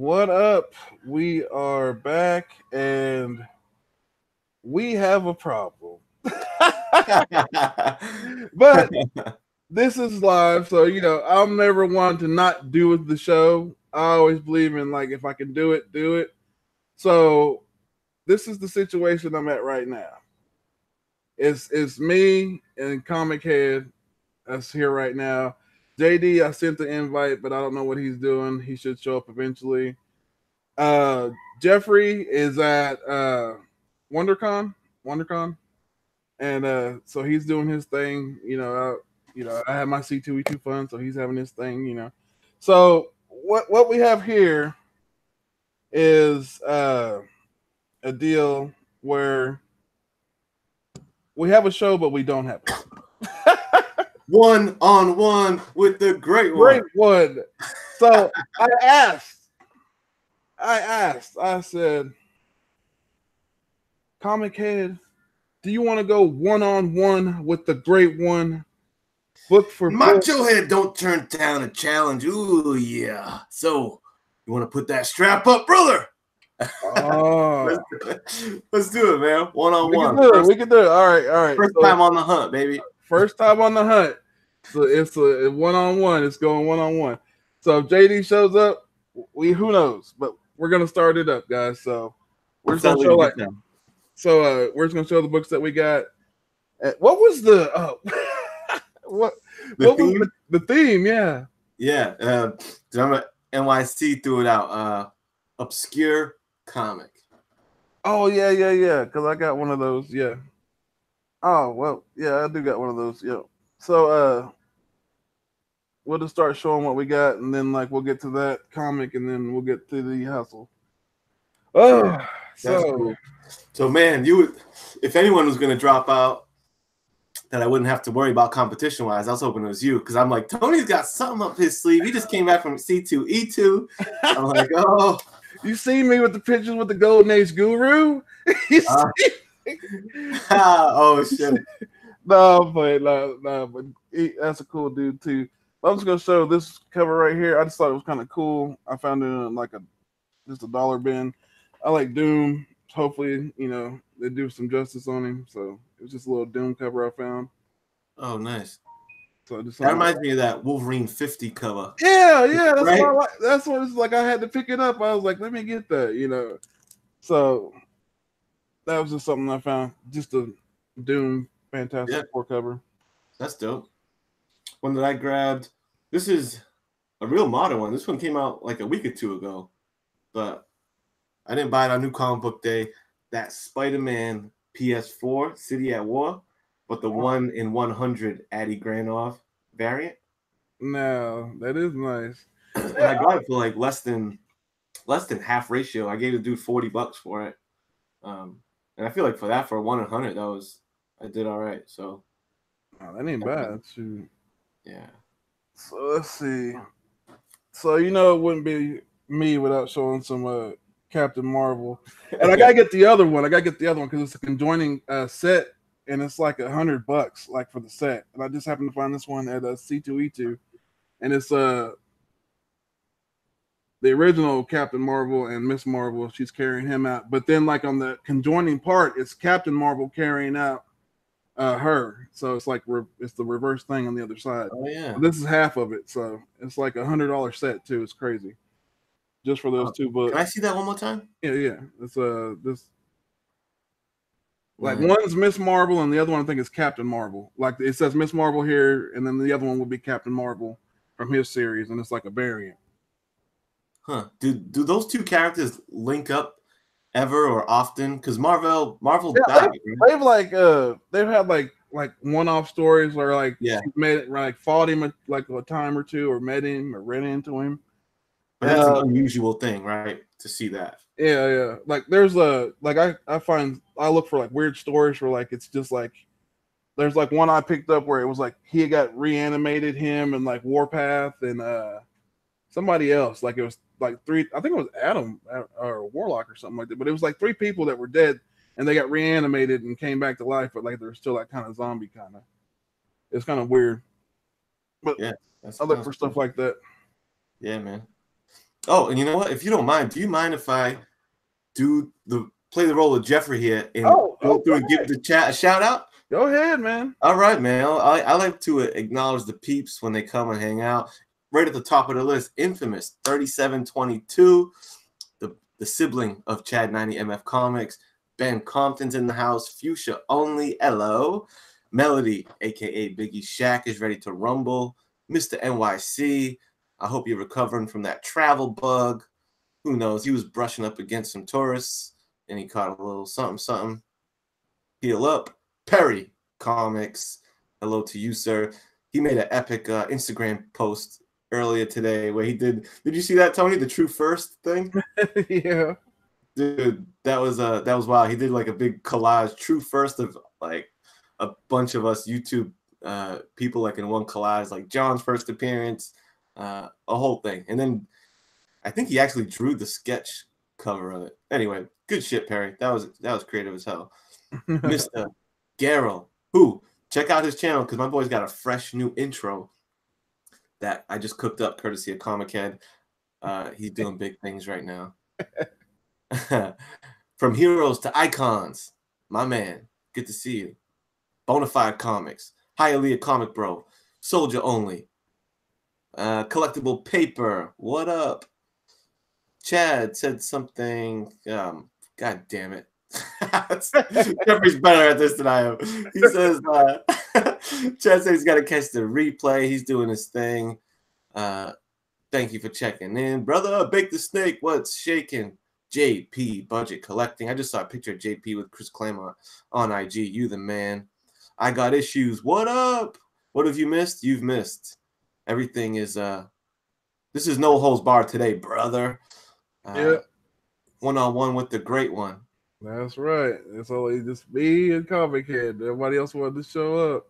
What up? We are back and we have a problem. But this is live, so I'm never one to not do with the show. I always believe in like if I can do it, do it. So this is the situation I'm at right now. It's me and Comic Head that's here right now. JD, I sent the invite, but I don't know what he's doing. He should show up eventually. Uh, Jeffrey is at WonderCon, and so he's doing his thing. I have my C2E2 fund, so he's having his thing. So what we have here is a deal where we have a show, but we don't have it. One-on-one with the great one. So I said, Comic Head, do you want to go one-on-one with the great one? Book for Macho Head don't turn down a challenge. Ooh, yeah. So, you want to put that strap up, brother? Oh. Let's do it, man. One-on-one. We can do it. All right. First time on the hunt, baby. First time on the hunt. So it's a one-on-one. It's going one-on-one. So if JD shows up, who knows? But we're gonna start it up, guys. So we're just gonna show we're just gonna show the books that we got. What was the the theme? Yeah. Yeah. Remember NYC threw it out. Obscure comic. Oh yeah. Because I got one of those. Yeah. Oh well, yeah, I do got one of those. Yeah. So we'll just start showing what we got, and then we'll get to that comic, and then we'll get to the hustle. Oh, cool. So man, if anyone was gonna drop out, that I wouldn't have to worry about competition wise, I was hoping it was you, because I'm like, Tony's got something up his sleeve. He just came back from C2E2. I'm like, oh, you see me with the pictures with the Golden Age Guru? Oh shit. No, but that's a cool dude too. I'm just gonna show this cover right here. I just thought it was kind of cool. I found it in just a dollar bin. I like Doom. Hopefully, they do some justice on him. So it was just a little Doom cover I found. Oh, nice. So that reminds me of that Wolverine 50 cover. Yeah. That's right? What I like. That's what it's like. I had to pick it up. I was like, let me get that. So that was just something I found. Just a Doom Fantastic Four cover. That's dope. One that I grabbed. This is a real modern one. This one came out like a week or two ago, but I didn't buy it on New Comic Book Day. That Spider-Man PS4 City at War, but the 1/100 Addy Granoff variant. No, that is nice. And I got it for like less than half ratio. I gave the dude $40 for it. And I feel like for 1/100, I did all right. So that ain't bad. Shoot. Yeah. So let's see. So it wouldn't be me without showing some Captain Marvel, and I gotta get the other one. Because it's a conjoining set, and it's like $100 like for the set. And I just happened to find this one at C2E2, and it's the original Captain Marvel and Miss Marvel. She's carrying him out, but then on the conjoining part, it's Captain Marvel carrying out her. So it's it's the reverse thing on the other side. Oh yeah. This is half of it, so it's like $100 set too. It's crazy, just for those two books. Can I see that one more time? Yeah. It's this one's Miss Marvel and the other one I think is Captain Marvel. Like it says Miss Marvel here, and then the other one will be Captain Marvel from his series, and it's like a variant. Huh? Do those two characters link up ever or often? Because Marvel died. They've had one-off stories where she fought him a time or two, or met him or ran into him. But that's an unusual thing, right? To see that. Yeah. There's I look for weird stories where it's just there's one I picked up where it was he got reanimated, him and Warpath and somebody else. It was three. I think it was Adam or Warlock or something like that. But it was three people that were dead and they got reanimated and came back to life, but they're still kind of zombie kind of. It's kind of weird. But yeah, I look for stuff like that. Yeah, man. Oh, and you know what? If you don't mind, do you mind if I play the role of Jeffrey here and go through and give the chat a shout out? Go ahead, man. All right, man. I like to acknowledge the peeps when they come and hang out. Right at the top of the list, infamous 3722, the sibling of Chad 90 MF Comics. Ben Compton's in the house. Fuchsia Only, hello. Melody, aka Biggie Shack, is ready to rumble. Mr. NYC, I hope you're recovering from that travel bug. Who knows? He was brushing up against some tourists and he caught a little something. Heal up. Perry Comics, hello to you, sir. He made an epic Instagram post earlier today where he did you see that, Tony? The True First thing? Yeah. Dude, that was wild. He did like a big collage, True First, of like a bunch of us YouTube people like in one collage, like John's first appearance, a whole thing. And then I think he actually drew the sketch cover of it. Anyway, good shit, Perry. That was creative as hell. Mr. Garrel, who check out his channel because my boy's got a fresh new intro that I just cooked up courtesy of ComicHead. He's doing big things right now. From heroes to icons, my man, good to see you. Bonafide Comics, Hialeah Comic Bro, Soldier Only, Collectible Paper, what up? Chad said something, god damn it. Jeffrey's better at this than I am. He says, Chad says he's got to catch the replay. He's doing his thing. Thank you for checking in. Brother, Bake the Snake, what's shaking? JP Budget Collecting. I just saw a picture of JP with Chris Claremont on IG. You the man. I got issues. What up? What have you missed? You've missed. Everything is this is no holds barred today, brother. Yeah. One-on-one with the great one. That's right. It's only just me and ComicHead. Everybody else wanted to show up.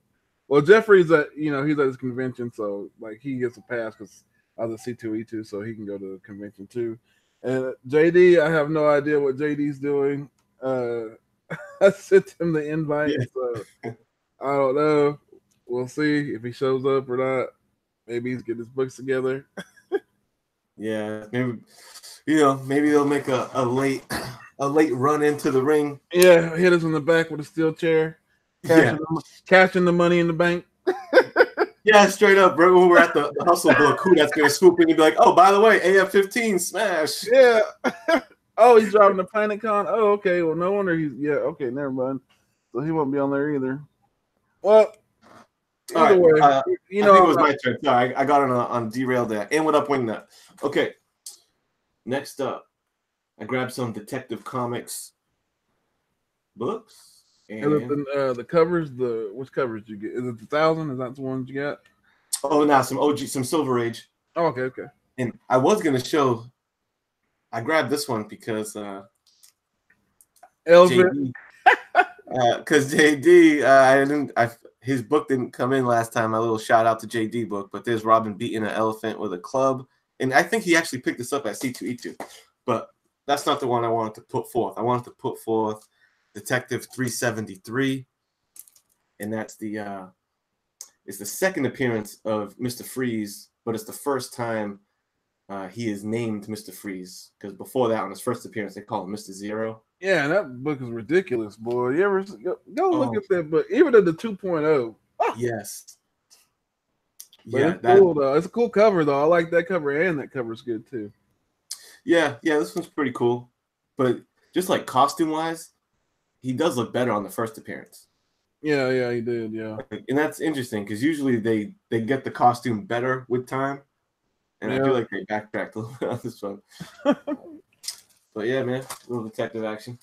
Well, Jeffrey's he's at his convention, so like he gets a pass because I was a C2E2, so he can go to the convention too. And JD, I have no idea what JD's doing. I sent him the invite, so I don't know. We'll see if he shows up or not. Maybe he's getting his books together. Yeah, maybe they'll make a late run into the ring. Yeah, hit us in the back with a steel chair, cashing the money in the bank. Yeah, straight up, bro. When we're at the hustle book, who that's gonna swoop in and be like, oh, by the way, AF-15 smash. Yeah. Oh, he's driving the PlanetCon. Oh, okay. Well, no wonder okay, never mind. So he won't be on there either. Well, either way, I think it was my turn. Sorry, I got on derailed there. And what up, Wingnut? Okay. Next up, I grabbed some Detective Comics books. And the covers, which covers did you get? Is it the 1,000? Is that the ones you got? Oh, now some OG, some Silver Age. Oh, okay. And I was gonna show. I grabbed this one because JD, because JD, his book didn't come in last time. My little shout out to JD book, but there's Robin beating an elephant with a club, and I think he actually picked this up at C2E2, but that's not the one I wanted to put forth. I wanted to put forth Detective 373, and that's it's the second appearance of Mr. Freeze, but it's the first time he is named Mr. Freeze, because before that, on his first appearance, they call him Mr. Zero. Yeah, that book is ridiculous, boy. You ever go look at that book, even at the 2.0. Yes. But it's cool though. It's a cool cover though. I like that cover, and that cover's good too. Yeah, this one's pretty cool. But just like costume wise, he does look better on the first appearance. Yeah, he did. Yeah, and that's interesting because usually they get the costume better with time, and I feel like they backtracked a little bit on this one. But yeah, man, a little detective action.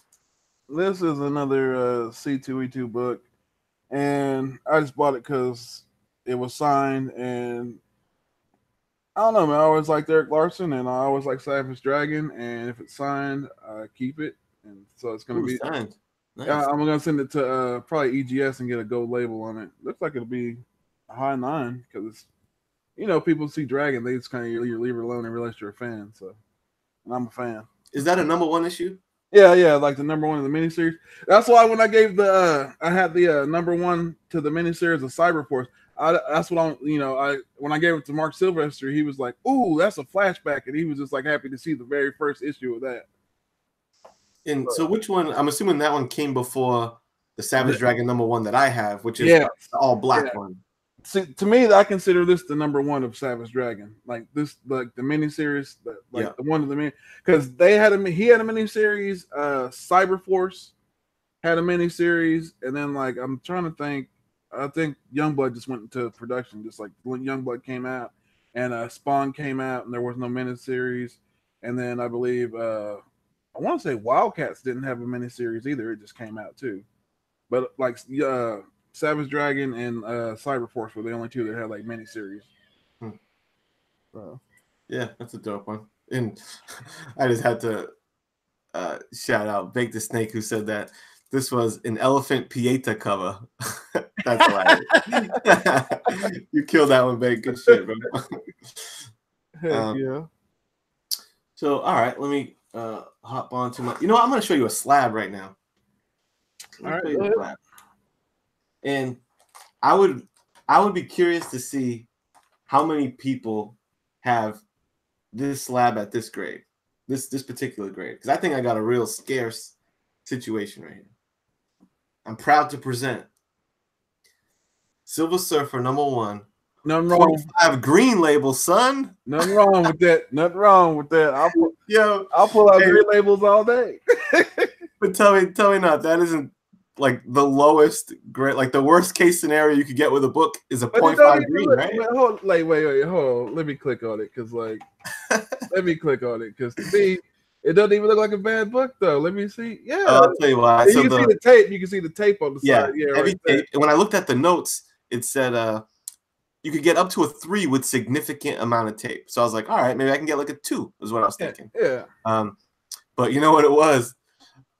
This is another C2E2 book, and I just bought it because it was signed, and I don't know, man. I always liked Eric Larson, and I always like Savage Dragon, and if it's signed, I keep it, and so it's gonna be signed. Nice. I'm gonna send it to probably EGS and get a gold label on it. Looks like it'll be a high 9 because it's, people see Dragon, they just kind of leave it alone and realize you're a fan. So, and I'm a fan. Is that a #1 issue? Yeah, like the #1 of the miniseries. That's why when I gave I had the #1 to the miniseries of Cyberforce, that's what I'm, when I gave it to Mark Sylvester, he was like, "Ooh, that's a flashback," and he was just like happy to see the very first issue of that. And so, which one? I'm assuming that one came before the Savage Dragon #1 that I have, which is the all black one. See, to me, I consider this the #1 of Savage Dragon. Like this, like the miniseries, the one of the mini, because he had a miniseries. Cyberforce had a miniseries, and then like I'm trying to think. I think Youngblood just went into production, just like when Youngblood came out, and Spawn came out, and there was no miniseries. And then I believe I want to say Wildcats didn't have a miniseries either; it just came out too. But like Savage Dragon and Cyberforce were the only two that had like miniseries. So. Yeah, that's a dope one. And I just had to shout out Bake the Snake, who said that this was an Elephant Pieta cover. That's hilarious. You killed that one, Bake. Good shit, bro. Heck yeah. So, all right, let me hop on to my. You know what? I'm going to show you a slab right now. All right. And I would be curious to see how many people have this slab at this grade, this particular grade, because I think I got a real scarce situation right here. I'm proud to present Silver Surfer #1. Nothing wrong. 0.5 green label, son. Nothing wrong with that. Nothing wrong with that. I'll pull out green labels all day. But tell me not, that isn't like the lowest grade, like the worst case scenario you could get with a book is a 0.5 green, right? Wait, hold on. Let me click on it, because like, to me, it doesn't even look like a bad book though. Let me see. Yeah, I'll tell you why. You can see the tape. You can see the tape on the side. Yeah, heavy tape. And when I looked at the notes, it said you could get up to a 3 with significant amount of tape. So I was like, all right, maybe I can get like a 2. Is what I was thinking. Yeah. But you know what it was?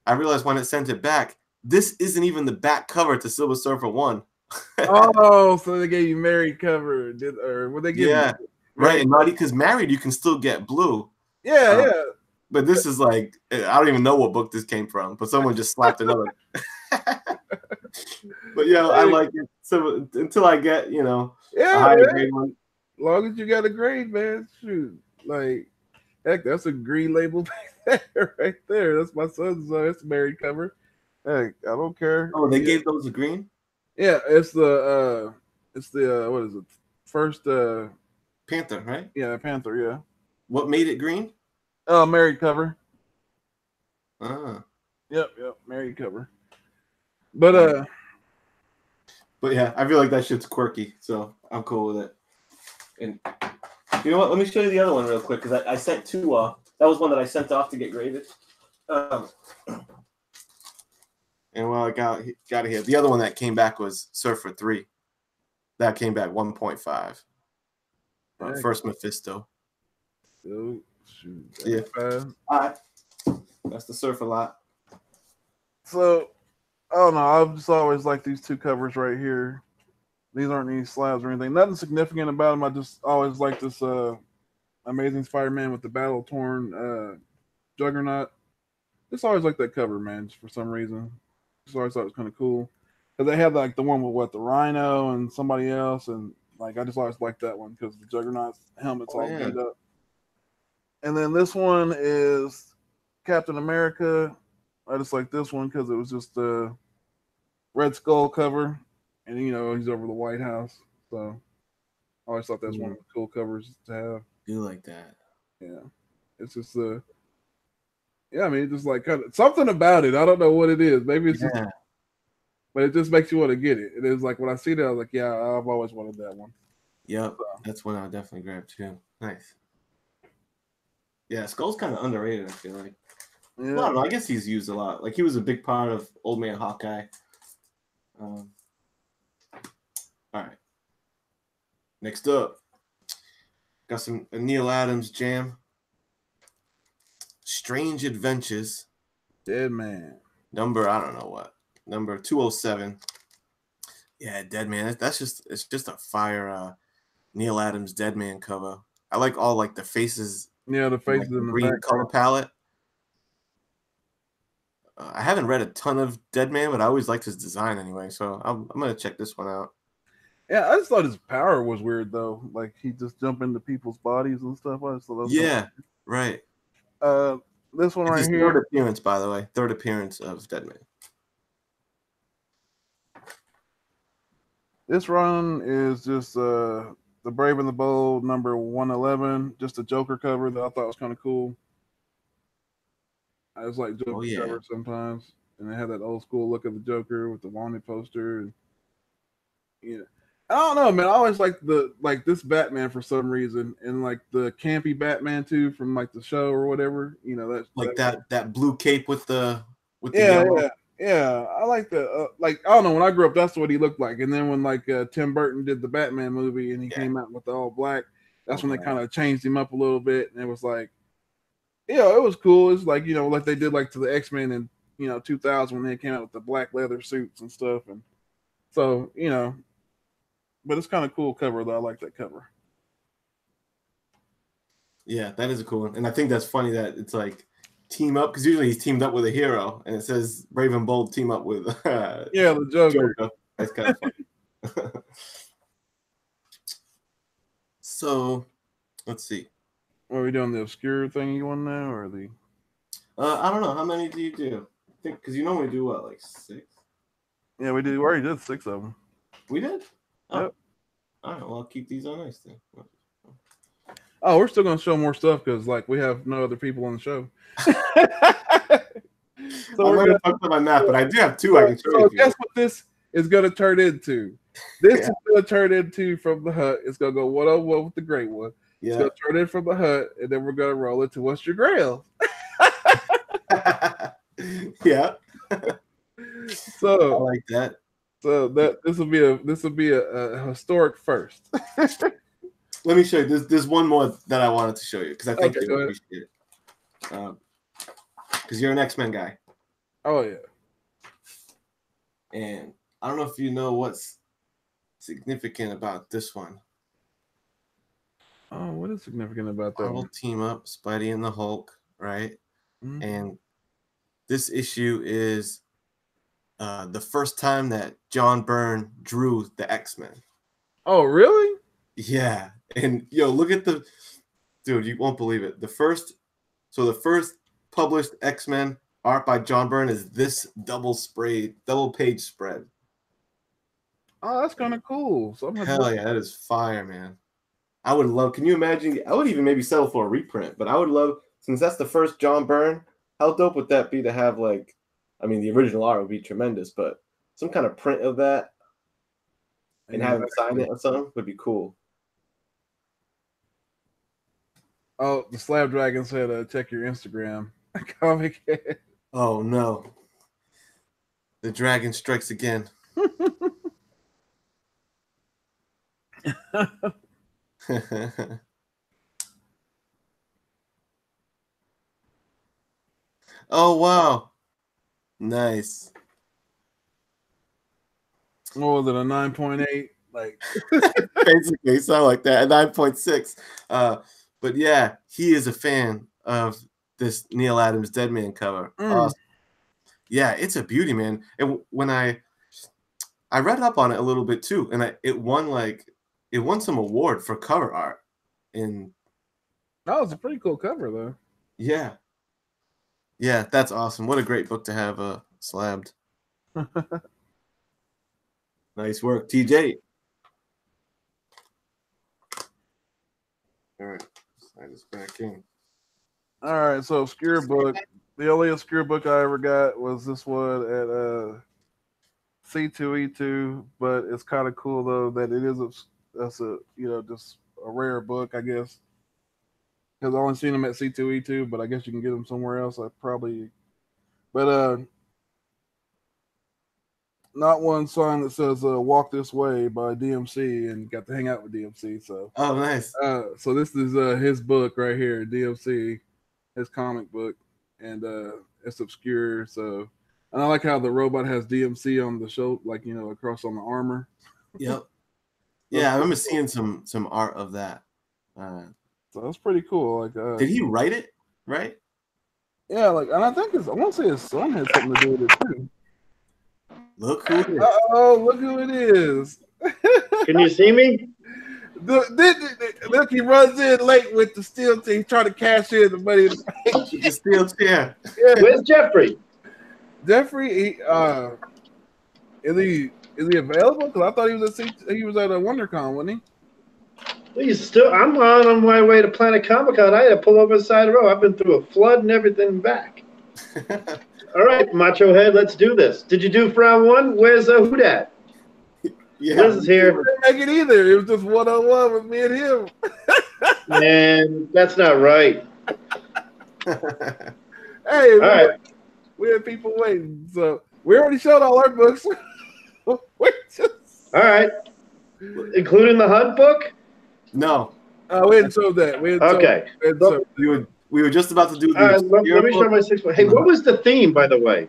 I realized when it sent it back, this isn't even the back cover to Silver Surfer 1. Oh, so they gave you married cover, or what they give? Yeah, right. And not because married, you can still get blue. Yeah. But this is like, I don't even know what book this came from, but someone just slapped another. But I like it. So until I get, a higher grade one. As long as you got a grade, man, shoot. Like, heck, that's a green label right there. That's my son's. It's a married cover. Heck, I don't care. Oh, they gave those a green? Yeah, it's the what is it? First Panther, right? Yeah, Panther, yeah. What made it green? Married cover. Yep, married cover. But yeah, I feel like that shit's quirky, so I'm cool with it. And you know what? Let me show you the other one real quick, because I sent 2 off. That was one that I sent off to get graded. And I got it here. The other one that came back was Surfer 3. That came back 1.5. First Mephisto. Oh, shoot. Yeah. All right. That's the Surfer lot. So, I don't know. I've just always liked these 2 covers right here. These aren't any slabs or anything. Nothing significant about them. I just always like this Amazing Spider-Man with the battle-torn Juggernaut. Just always like that cover, man, just for some reason. Just always thought it was kind of cool. Because they had like the one with the Rhino and somebody else, and like I just always liked that one because the Juggernaut's helmet's all beat up. And then this one is Captain America. I just like this one because it was just a Red Skull cover, and he's over the White House. So I always thought that's one of the cool covers to have. You like that? Yeah, it's just I mean, just like kind of something about it. I don't know what it is. Maybe it's just, but it just makes you want to get it. It is like when I see that, I was like, yeah, I've always wanted that one. Yep, that's one I'll definitely grab too. Nice. Yeah, Skull's kind of underrated, I feel like. Yeah. Well, I don't know. I guess he's used a lot. Like, he was a big part of Old Man Hawkeye. All right. Next up, got some Neil Adams jam. Strange Adventures. Dead Man. Number, I don't know what. Number 207. Yeah, Dead Man. It's just a fire Neil Adams Dead Man cover. I like all like the faces. Yeah, the faces in the green color palette. I haven't read a ton of Dead Man, but I always liked his design anyway, so I'm gonna check this one out. Yeah, I just thought his power was weird though. Like he just jump into people's bodies and stuff. I just thought that was Yeah, right. this one It's right his here. third appearance, by the way. Third appearance of Deadman. This run is just the Brave and the Bold number 111, just a Joker cover that I thought was kind of cool. I just like Joker covers sometimes, and they had that old school look of the Joker with the wanted poster. And yeah, I don't know, man. I always like this Batman for some reason, and like the campy Batman too from like the show or whatever. You know, that blue cape with the yeah, yellow. yeah. I like the like I don't know. When I grew up, that's what he looked like. And then when like Tim Burton did the Batman movie and he came out with the all black, that's when they kind of changed him up a little bit, and it was like, it was cool. It's like like they did like to the X-Men in 2000 when they came out with the black leather suits and stuff, and so but it's kind of cool cover though. I like that cover. Yeah, that is a cool one, and I think that's funny that it's like team up because usually he's teamed up with a hero, and it says Brave and Bold team up with the Joker. That's kind of funny. So, let's see. Are we doing the obscure thing you want now, or the? I don't know. How many do you do? I think because you normally do what, like 6? Yeah, we did. We already did 6 of them. We did. Oh. Yep. All right. Well, I'll keep these on ice then. Oh, we're still gonna show more stuff because like we have no other people on the show. So we're gonna talk about my math, but I do have 2 I can show you. So guess what this is gonna turn into? This is gonna turn into From the Hut. It's gonna go 101 with the great one. Yeah. It's gonna turn in From the Hut, and then we're gonna roll it to What's Your Grail? Yeah. So I like that. So this will be a historic first. Let me show you. There's one more that I wanted to show you because I think you'll appreciate it. Because you're an X-Men guy. Oh yeah. And I don't know if you know what's significant about this one. Oh, what is significant about that? Marvel team up, Spidey and the Hulk, right? Mm-hmm. And this issue is the first time that John Byrne drew the X-Men. Oh, really? Yeah. And look at dude, you won't believe it. The first published X-Men art by John Byrne is this double page spread. Oh, that's kind of cool. Hell yeah, that is fire, man. I would love. Can you imagine? I would even maybe settle for a reprint, but I would love, since that's the first John Byrne. How dope would that be to have the original art would be tremendous, but some kind of print of that and have him sign it or something would be cool. Oh, the Slab Dragon said, check your Instagram. ComicHead. Oh, no. The dragon strikes again. Oh, wow. Nice. What was it, a 9.8? Like basically, something like that, a 9.6. But yeah, he is a fan of this Neil Adams Deadman cover. Yeah, it's a beauty, man. And when I read up on it a little bit too, and it won some award for cover art. And that was a pretty cool cover, though. Yeah. Yeah, that's awesome. What a great book to have slabbed. Nice work, TJ. All right, slide this back in. All right, so obscure book. The only obscure book I ever got was this one at C2E2, but it's kind of cool though that it is just a rare book, I guess. Because I only seen them at C2E2, but I guess you can get them somewhere else. Not one sign that says "Walk This Way" by DMC, and got to hang out with DMC. So nice. So this is his book right here, DMC, his comic book, and it's obscure. So, and I like how the robot has DMC on the shoulder, across on the armor. Yep. Yeah, I remember seeing some art of that. So that's pretty cool. Did he write it? Right? Yeah, and I think I want to say his son had something to do with it too. Look who it is. Oh, look who it is. Can you see me? Look, he runs in late with the steel team, trying to cash in the money. The steel chair. Yeah. Where's Jeffrey? Jeffrey, is he available? Because I thought he was at a WonderCon, wasn't I'm on my way to Planet Comic-Con. I had to pull over the side of the road. I've been through a flood and everything back. All right, Macho Head, let's do this. Did you do for round one? Where's WhoDat? Yeah, Liz is here. didn't make it either. It was just one-on-one with me and him. Man, that's not right. Hey, all right. We had people waiting, so we already showed all our books. All right, including the Hunt book. No. We hadn't showed that. We were just about to do the. All right, let me show my 6 book. Hey, what was the theme, by the way?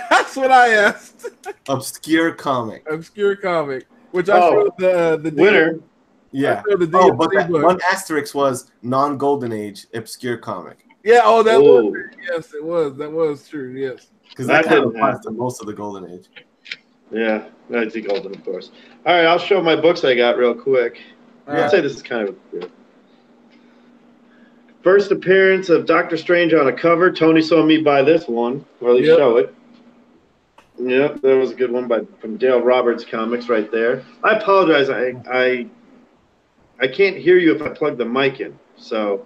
That's what I asked. Obscure comic. Obscure comic, which I showed the winner. Yeah. But that one asterisk was non-Golden Age obscure comic. Yeah. Oh, that was true. Yes, it was. That was true. Yes. Because that kind of applies to most of the Golden Age. Yeah, that's the Golden, of course. All right, I'll show my books I got real quick. I'd say this is kind of weird. First appearance of Doctor Strange on a cover. Tony saw me buy this one, or at least show it. Yep, that was a good one from Dale Roberts Comics right there. I apologize. I can't hear you if I plug the mic in. So,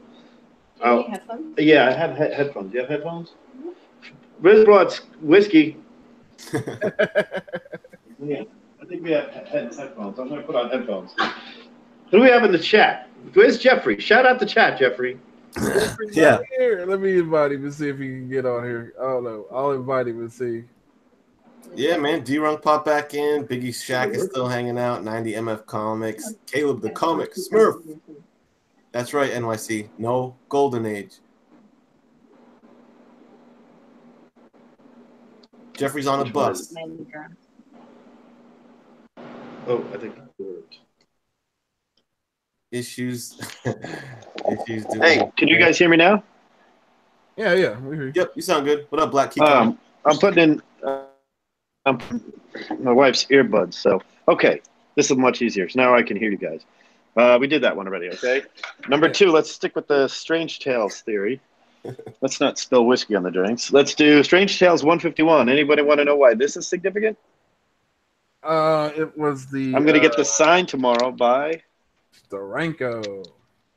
headphones? Yeah, I have headphones. Do you have headphones? Riz brought whiskey. Yeah, I think we have headphones. I'm going to put on headphones. Who do we have in the chat? Where's Jeffrey? Shout out the chat, Jeffrey. Yeah. Here, let me invite him and see if he can get on here. I don't know. I'll invite him and see. Yeah, man. D-Runk popped back in. Biggie Shack is still hanging out. 90 MF Comics. Caleb the Comic. Smurf. That's right, NYC. No Golden Age. Jeffrey's on a bus. Oh, I think it worked. Issues. Hey, can you guys hear me now? Yeah, we hear you. Yep, you sound good. What up, Black Key? I'm putting in my wife's earbuds. So, okay, this is much easier. So now I can hear you guys. We did that one already, okay? Number 2, let's stick with the Strange Tales theory. Let's not spill whiskey on the drinks. Let's do Strange Tales 151. Anybody want to know why this is significant? It was the... I'm going to get the sign tomorrow by... Steranko.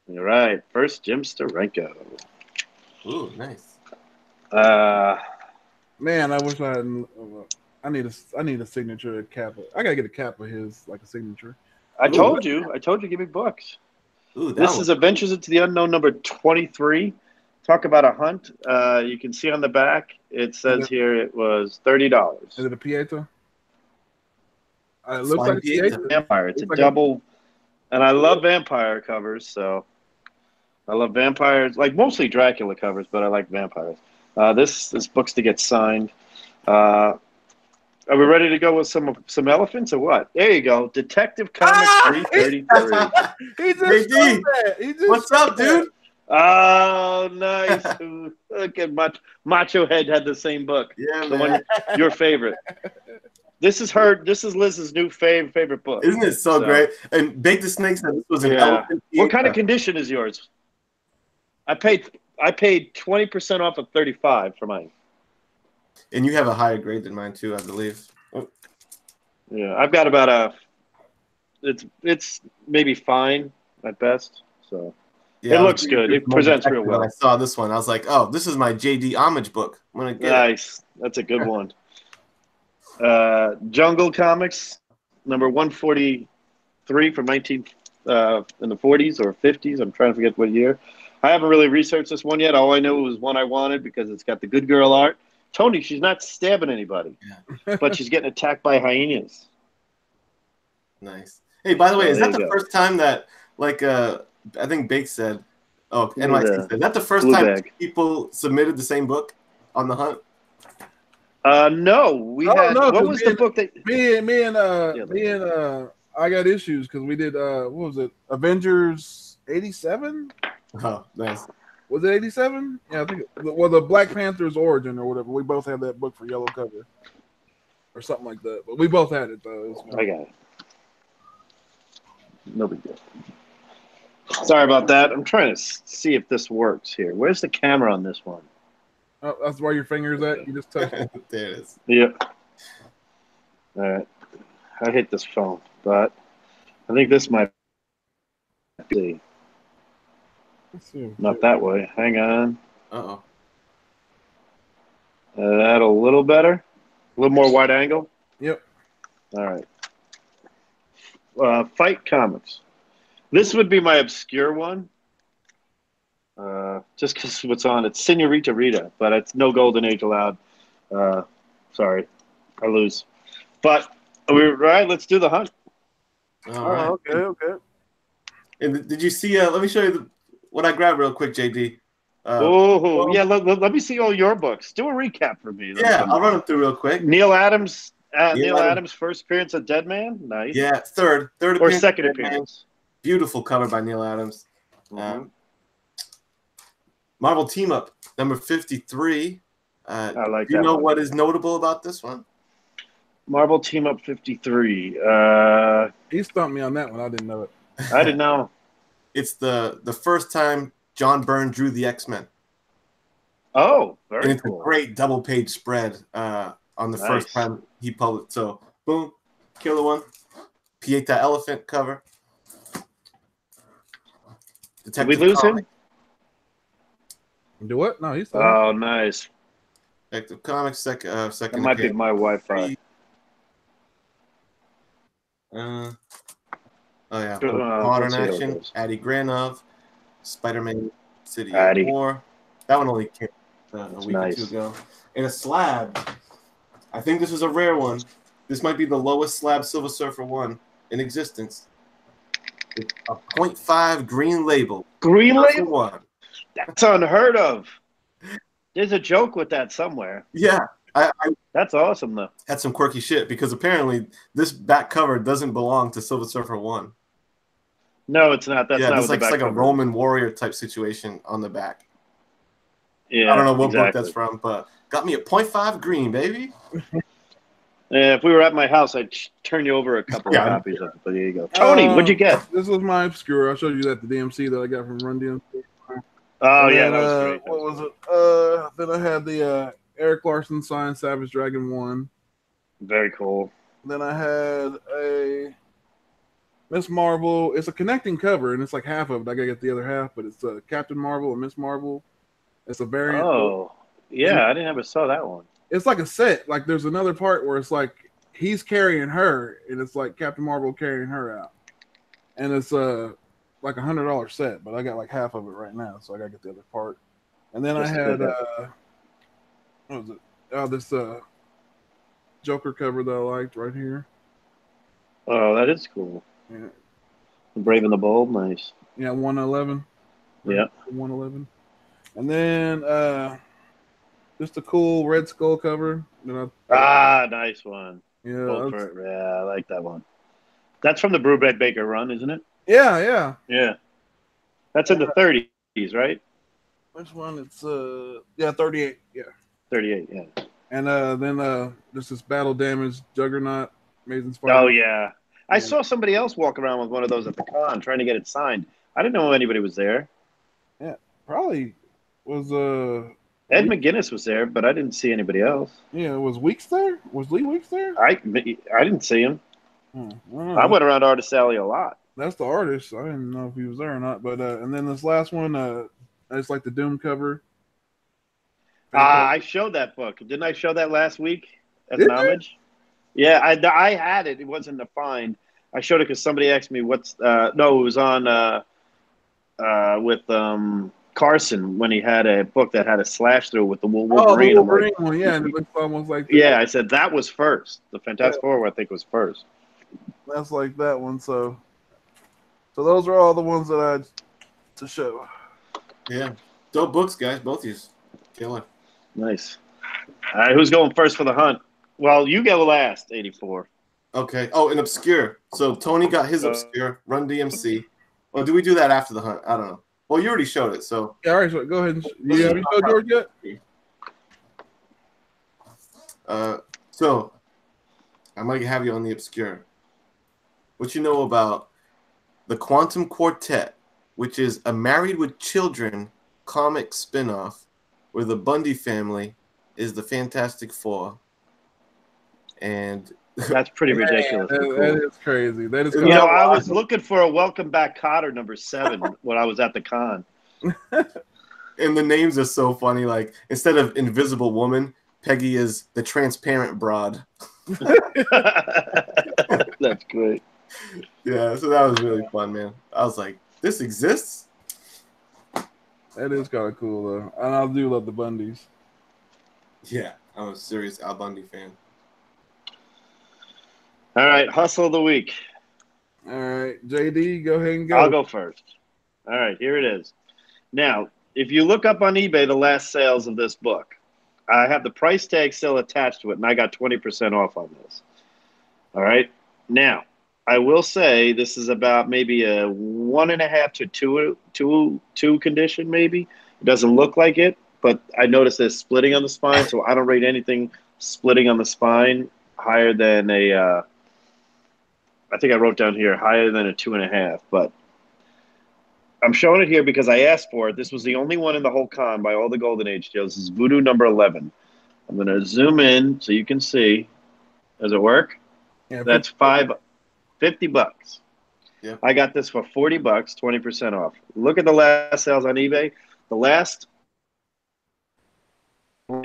You're right. First, Jim Steranko. Ooh, nice. Man, I wish I had... I need a signature cap. I got to get a cap of his, like a signature. I told you, give me books. Ooh, this is Adventures into the Unknown number 23. Talk about a hunt. You can see on the back, it says here it was $30. Is it a Pieta? It looks like a Pieta. Vampire. It's a double. And I love vampire covers, so I love vampires, like mostly Dracula covers, but I like vampires. This book's to get signed. Are we ready to go with some elephants or what? There you go. Detective Comics 333. He just that. What's up, dude? Oh, nice. Look at Macho Head had the same book. Yeah, the man. one, your favorite. This is Liz's new favorite book. Isn't it so great? And Bake the Snake said this was an elephant. What kind of condition is yours? I paid 20% off of 35 for mine. And you have a higher grade than mine too, I believe. Oh. Yeah, I've got about it's maybe fine at best. So yeah, it looks good. It presents real well. When I saw this one, I was like, oh, this is my JD homage book. I'm gonna get nice. That's a good one. Jungle Comics, number 143 from in the 40s or 50s. I'm trying to forget what year. I haven't really researched this one yet. All I know was one I wanted because it's got the good girl art. Tony, she's not stabbing anybody, but she's getting attacked by hyenas. Nice. Hey, by the way, is that the first time that, like, I think Bake said, NYC said, is that the first time people submitted the same book on the hunt? No, we had. No, what was the book that me and I got issues because we did what was it? Avengers 87? Oh, nice. Was it 87? Yeah, I think. Well, the Black Panther's origin or whatever. We both had that book for yellow cover, or something like that. But we both had it though. I got it. No big deal. Sorry about that. I'm trying to see if this works here. Where's the camera on this one? Oh, that's where your finger's at. You just touched it. There it is. Yep. All right. I hit this phone, but I think this might be. Let's see. Not that way. Hang on. Uh-oh. That a little better. A little more wide angle. Yep. All right. Fight Comics. This would be my obscure one. Just because what's on it's Senorita Rita, but it's no Golden Age allowed. Sorry, I lose. But we're right. Let's do the hunt. All right. Okay. And did you see? Let me show you what I grabbed real quick, JD. Yeah. Let me see all your books. Do a recap for me. Yeah, I'll run them through real quick. Neil Adams. Neil Adams' first appearance of Dead Man. Nice. Yeah, third or appearance second appearance. Beautiful cover by Neil Adams. Mm-hmm. Marvel Team Up number 53. I like that. Do you know one. what is notable about this one? Marvel Team Up 53. He stumped me on that one. I didn't know it. I didn't know. It's the first time John Byrne drew the X-Men. Oh, very and it's cool. a great double-page spread on the first time he published. So, boom, killer one. Pieta Elephant cover. Did we lose him? Do what? No, he's still Oh, nice. Detective Comics, second. That might be my Wi-Fi. Oh yeah, Modern Action, Addy Granov, Spider-Man, City Addy. of War. That one only came a week or two nice. ago. And a slab. I think this was a rare one. This might be the lowest slab Silver Surfer one in existence. It's a 0.5 green label. Green label? One. That's unheard of. There's a joke with that somewhere. Yeah. I That's awesome, though. had some quirky shit because apparently this back cover doesn't belong to Silver Surfer 1. No, it's not. That's not it's like a Roman warrior type situation on the back. Yeah, I don't know what book that's from, but got me a 0.5 green, baby. Yeah, if we were at my house, I'd turn you over a couple of copies of it. But there you go. Tony, what'd you get? This was my obscure. I showed you that the DMC that I got from Run DMC. Oh, and yeah, then, that was great. What was it? Then I had the Eric Larson signed Savage Dragon 1. Very cool. Then I had a Miss Marvel. It's a connecting cover, and it's like half of it. I gotta get the other half, but it's Captain Marvel and Miss Marvel. It's a variant. Oh, yeah, I didn't ever saw that one. It's like a set. Like there's another part where it's like he's carrying her, and it's like Captain Marvel carrying her out, and it's like $100 set, but I got like half of it right now, so I gotta get the other part. And then I had what was it? Oh, this Joker cover that I liked right here. Oh, that is cool. Yeah. Brave and the Bold, nice. Yeah, 111. Yeah. 111. And then just a cool Red Skull cover. Nice one. Yeah. I like that one. That's from the Brubaker Baker run, isn't it? Yeah. Yeah. That's in the 30s, right? Which one? It's 38. Yeah. 38, yeah. And then there's this Battle Damage Juggernaut Amazing Spider. Oh, yeah. I saw somebody else walk around with one of those at the con trying to get it signed. I didn't know anybody was there. Yeah, probably was Ed McGuinness was there, but I didn't see anybody else. Yeah, was Weeks there? Was Lee Weeks there? I didn't see him. I went around Artist Alley a lot. That's the artist. I didn't know if he was there or not. But and then this last one, it's like the Doom cover. I showed that book. Didn't I show that last week as an homage? Yeah, I had it. It wasn't a find. I showed it because somebody asked me what's. No, it was on with Carson when he had a book that had a slash through with the Wolverine. Oh, the Wolverine one, yeah. And it looks almost like that. Yeah, I said that was first. The Fantastic Four, I think, was first. That's like that one. So those are all the ones that I had to show. Yeah, dope books, guys. Both of you, killer. Nice. All right, who's going first for the hunt? Well, you go last, 84. Okay. Oh, and obscure. So Tony got his obscure. Run DMC. Or do we do that after the hunt? I don't know. Well, you already showed it, so. Yeah, all right. So go ahead. Have you showed yours yet? So I might have you on the obscure. What you know about The Quantum Quartet, which is a Married with Children comic spinoff where the Bundy family is the Fantastic Four. And that's pretty ridiculous. Man, Cool. that is crazy. That is You know, I was looking for a Welcome Back Kotter #7 when I was at the con. And the names are so funny. Like, instead of Invisible Woman, Peggy is the Transparent Broad. That's great. Yeah, so that was really fun, man. I was like, this exists? That is kind of cool, though. And I do love the Bundys. Yeah, I'm a serious Al Bundy fan. All right, hustle of the week. All right, JD, go ahead and go. I'll go first. All right, here it is. Now, if you look up on eBay the last sales of this book, I have the price tag still attached to it, and I got 20% off on this. All right. Now, I will say this is about maybe a 1.5 to 2 condition, maybe. It doesn't look like it, but I noticed there's splitting on the spine, so I don't rate anything splitting on the spine higher than a I think I wrote down here higher than a 2.5, but I'm showing it here because I asked for it. This was the only one in the whole con by all the Golden Age deals. This is Voodoo number 11. I'm going to zoom in so you can see. Does it work? Yeah, That's $50. Yep. I got this for $40, 20% off. Look at the last sales on eBay. The last. Oh,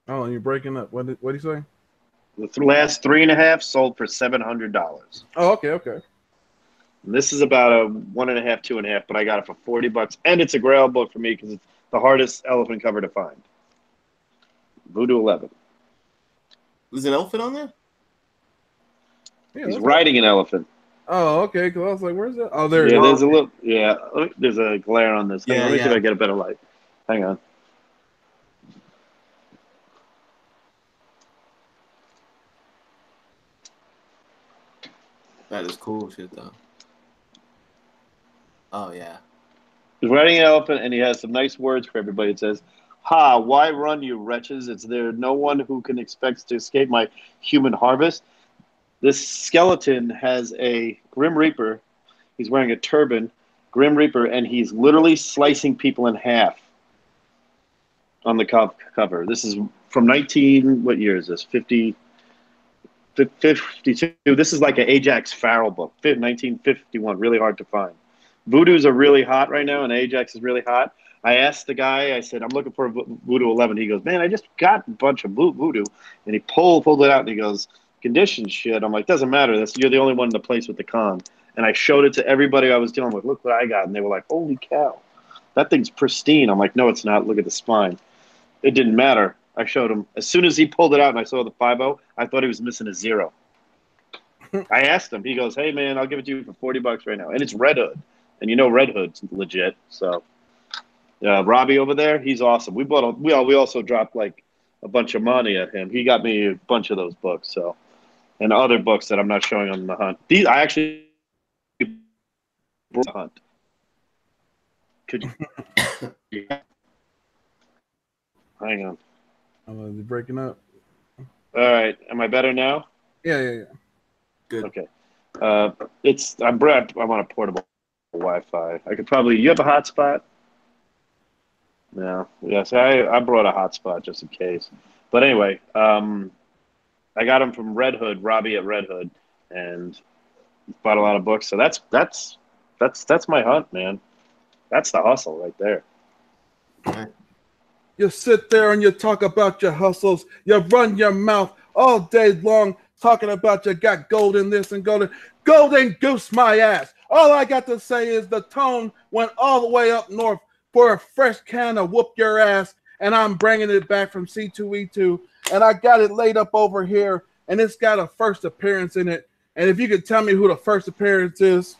you're breaking up. What did you say? The last 3.5 sold for $700. Oh, okay. And this is about a 1.5, 2.5, but I got it for $40, and it's a Grail book for me because it's the hardest elephant cover to find. Voodoo 11. There's an elephant on there? Yeah, He's riding an elephant. Oh, okay. Because I was like, "Where's that?" Oh, there. Yeah, it there's is. a little. Yeah, there's a glare on this. Yeah, Let me see yeah. if I get a better light. Hang on. That is cool shit, though. Oh, yeah. He's riding an elephant, and he has some nice words for everybody. It says, "Ha! Why run, you wretches? Is there no one who can expect to escape my human harvest?" This skeleton has a Grim Reaper. He's wearing a turban, Grim Reaper, and he's literally slicing people in half on the cover. This is from what year is this? 52. This is like an Ajax Farrell book, 1951, really hard to find. Voodoos are really hot right now, and Ajax is really hot. I asked the guy, I said, I'm looking for a Voodoo 11. He goes, man, I just got a bunch of Voodoo. And he pulled it out, and he goes, condition shit. I'm like, doesn't matter. You're the only one in the place with the con. And I showed it to everybody I was dealing with. Look what I got. And they were like, holy cow. That thing's pristine. I'm like, no, it's not. Look at the spine. It didn't matter. I showed him. As soon as he pulled it out and I saw the 5.0, I thought he was missing a 0. I asked him. He goes, hey, man, I'll give it to you for $40 right now. And it's Red Hood. And you know Red Hood's legit. So Robbie over there, he's awesome. We also dropped like a bunch of money at him. He got me a bunch of those books. So, and other books that I'm not showing on the hunt. These I actually brought the hunt. Could you? Hang on. Oh, is it breaking up? All right. Am I better now? Yeah. Good. Okay. I'm on a portable Wi-Fi. I could probably. You have a hotspot? No. Yes. I brought a hotspot just in case. But anyway, I got them from Red Hood, Robbie at Red Hood, and bought a lot of books. So that's my hunt, man. That's the hustle right there. You sit there and you talk about your hustles. You run your mouth all day long talking about you got golden this and golden goose my ass. All I got to say is the tone went all the way up north for a fresh can of whoop your ass, and I'm bringing it back from C2E2, and I got it laid up over here, and it's got a first appearance in it. And if you could tell me who the first appearance is.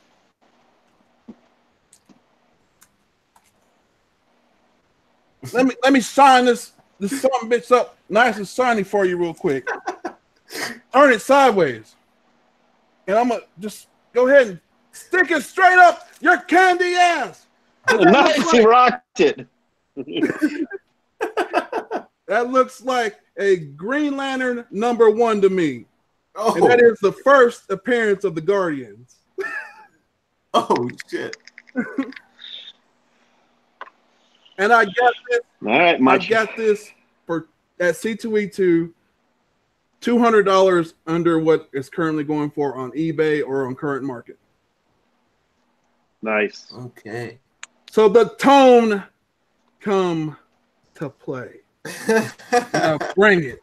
Let me shine this son bitch up nice and shiny for you real quick. Turn it sideways. And I'm going to just go ahead and stick it straight up your candy ass. Nice, he rocked it. That looks like a Green Lantern #1 to me. Oh. And that is the first appearance of the Guardians. Oh shit! And I got this. All right, I got this for at C2E2, $200 under what is currently going for on eBay or on current market. Nice. Okay. So the tone come to play. Now bring it.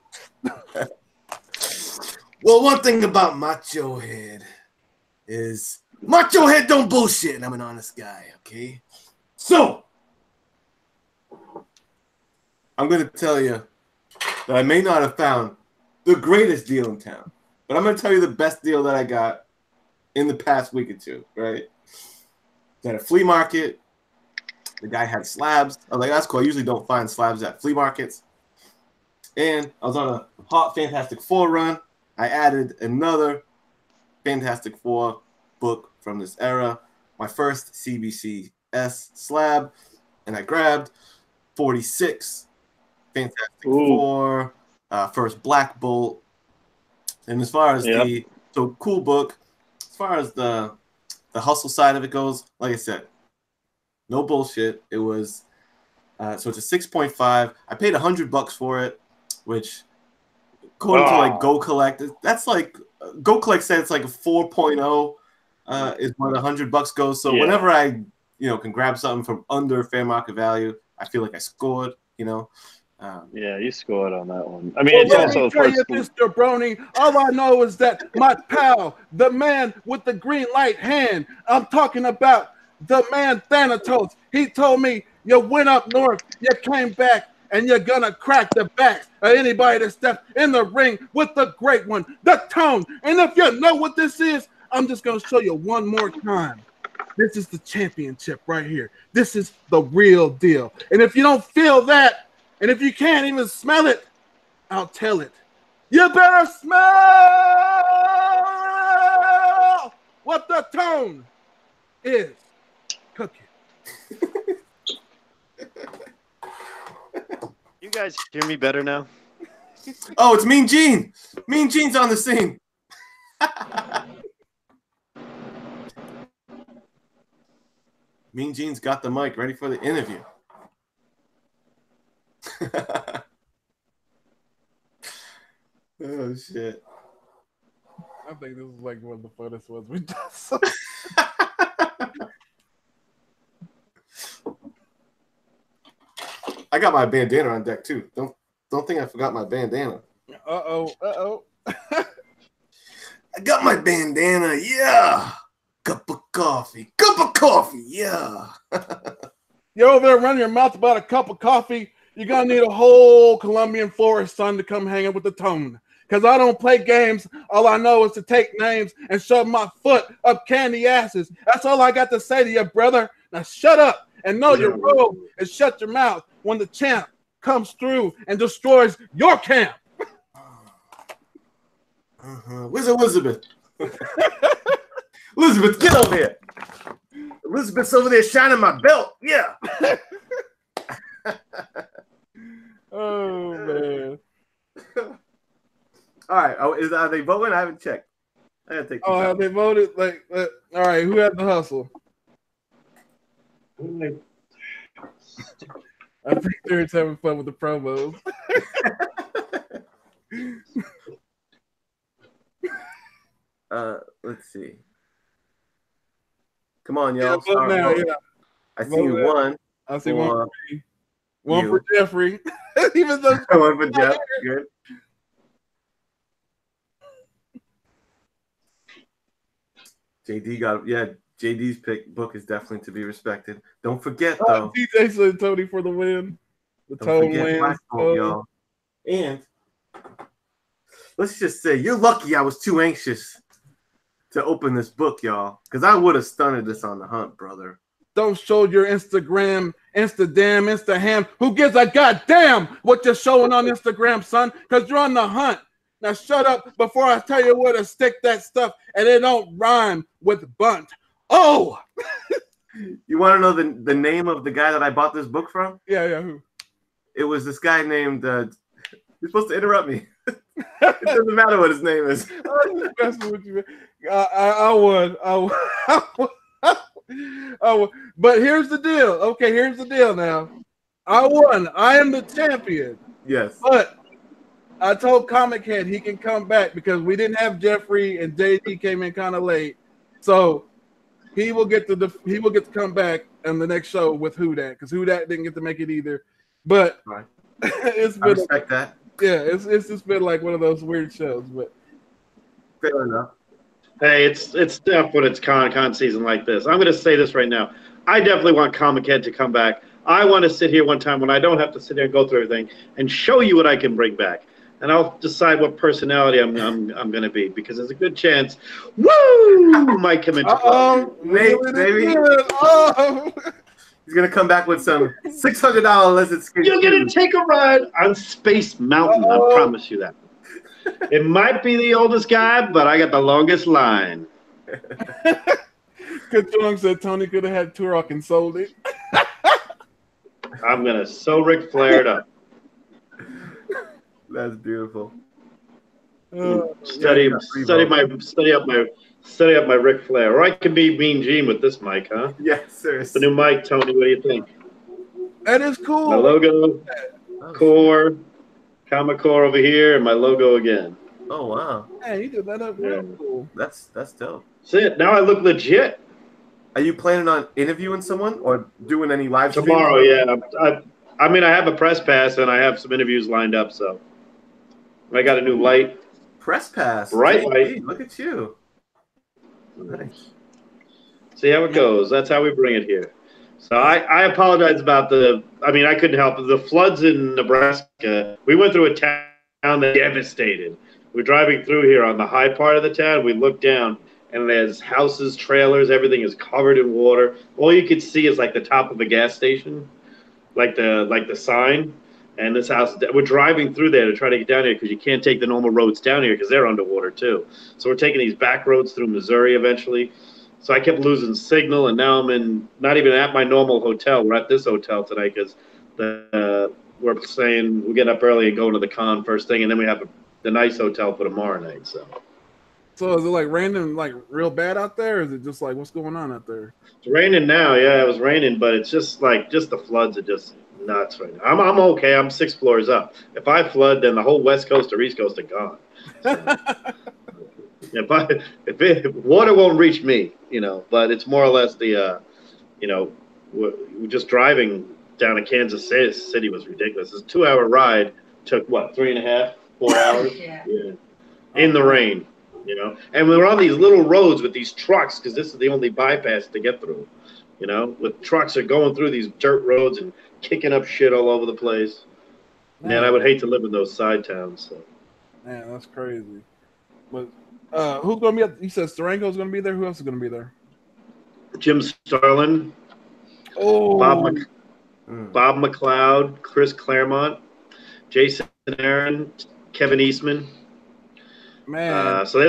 Well, one thing about Macho Head is Macho Head don't bullshit, and I'm an honest guy, okay? So, I'm going to tell you that I may not have found the greatest deal in town, but I'm going to tell you the best deal that I got in the past week or two, right? At a flea market, the guy had slabs. I was like, that's cool. I usually don't find slabs at flea markets. And I was on a hot Fantastic Four run. I added another Fantastic Four book from this era, my first CBCS slab, and I grabbed 46 Fantastic Four, first Black Bolt. And as far as so cool book, as far as the hustle side of it goes, like I said, no bullshit. It was so it's a 6.5. I paid $100 for it, which according to like Go Collect, that's like Go Collect said it's like a 4.0 is what $100 goes. So whenever I can grab something from under fair market value, I feel like I scored. You scored on that one. I mean, it's also the first. Mr. Brony, all I know is that my pal, the man with the green light hand, I'm talking about the man Thanatos. He told me you went up north, you came back, and you're gonna crack the back of anybody that steps in the ring with the great one, the tone. And if you know what this is, I'm just gonna show you one more time. This is the championship right here. This is the real deal. And if you don't feel that, and if you can't even smell it, I'll tell it. You better smell what the tone is cooking. You guys hear me better now? Oh, it's Mean Gene. Mean Gene's on the scene. Mean Gene's got the mic ready for the interview. Oh shit! I think this is like one of the funnest ones we done. I got my bandana on deck too. Don't think I forgot my bandana. Uh-oh. I got my bandana. Yeah. Cup of coffee. Yeah. You're over there running your mouth about a cup of coffee. You're going to need a whole Colombian forest son to come hang out with the tone. Because I don't play games. All I know is to take names and shove my foot up candy asses. That's all I got to say to you, brother. Now shut up and know your role and shut your mouth when the champ comes through and destroys your camp. Where's Elizabeth? Elizabeth, get over here. Elizabeth's over there shining my belt. Yeah. Oh, man. All right. Are they voting? I haven't checked. I gotta take. Have they voted? All right. Who had the hustle? I think they're having fun with the promos. Let's see. Come on, y'all. I see one. I see one for me. One for Jeffrey. Even though one for Jeff. Good. JD got JD's book is definitely to be respected. Don't forget though. DJ said Tony for the win. The tone wins. Y'all. And let's just say you're lucky I was too anxious to open this book, y'all, because I would have stunted this on the hunt, brother. Don't show your Instagram, Instaham. Who gives a goddamn what you're showing on Instagram, son? Because you're on the hunt. Now shut up before I tell you where to stick that stuff, and it don't rhyme with bunt. Oh! You want to know the name of the guy that I bought this book from? Yeah, who? It was this guy named, you're supposed to interrupt me. It doesn't matter what his name is. I'm just messing with you. I won. Oh, but here's the deal. Okay, here's the deal now. I won. I am the champion. Yes. But I told ComicHead he can come back because we didn't have Jeffrey and JD came in kind of late. So he will get to come back on the next show with WhoDat because WhoDat didn't get to make it either. But Right. it's I been respect that. yeah, it's just been like one of those weird shows. But Fair enough. Hey, it's tough when it's con season like this. I'm going to say this right now. I definitely want ComicHead to come back. I want to sit here one time when I don't have to sit there and go through everything and show you what I can bring back. And I'll decide what personality I'm going to be because there's a good chance, woo, might come into Maybe. Oh. He's gonna come back with some $600 lizard skin. You're going to take a ride on Space Mountain. I promise you that. It might be the oldest guy, but I got the longest line. Good Chung said Tony could have had Turok and sold it. I'm gonna sew Ric Flair it up. That's beautiful. Study up my Ric Flair. Or I could be Mean Gene with this mic, huh? Yes, sir. The new mic, Tony. What do you think? That is cool. My logo, core, comic core over here, and my logo again. Oh wow. Hey, you did that up real cool. That's dope. That's it. Now I look legit. Are you planning on interviewing someone or doing any live streams? Tomorrow, yeah. I mean, I have a press pass and I have some interviews lined up. So I got a new light. Press pass. Right, Hey, light. look at you. Nice. See how it goes. That's how we bring it here. So I apologize about I mean, I couldn't help it. The floods in Nebraska. We went through a town that devastated. We're driving through here on the high part of the town. We look down, and there's houses, trailers, everything is covered in water. All you could see is like the top of a gas station, like the sign. And this house, we're driving through there to try to get down here because you can't take the normal roads down here because they're underwater too. So we're taking these back roads through Missouri eventually. So I kept losing signal, and now I'm not even at my normal hotel. We're at this hotel tonight because we're saying we're getting up early and going to the con first thing, and then we have the nice hotel for tomorrow night. So is it like random, like real bad out there? Or is it just like what's going on out there? it's raining now. Yeah, it was raining, but it's just the floods are just nuts right now. I'm okay. I'm 6 floors up. If I flood, then the whole West Coast or East Coast are gone. So, if water won't reach me, but it's more or less the, we're just driving down to Kansas City was ridiculous. It's a 2-hour ride. Took what, 3.5, 4 hours? Yeah. In the rain, And we were on these little roads with these trucks because this is the only bypass to get through, with trucks are going through these dirt roads and kicking up shit all over the place. Man, I would hate to live in those side towns. So. Man, that's crazy. But who's gonna be? You said Steranko's gonna be there. Who else is gonna be there? Jim Starlin. Oh, Bob McLeod, Chris Claremont, Jason Aaron, Kevin Eastman. Man, so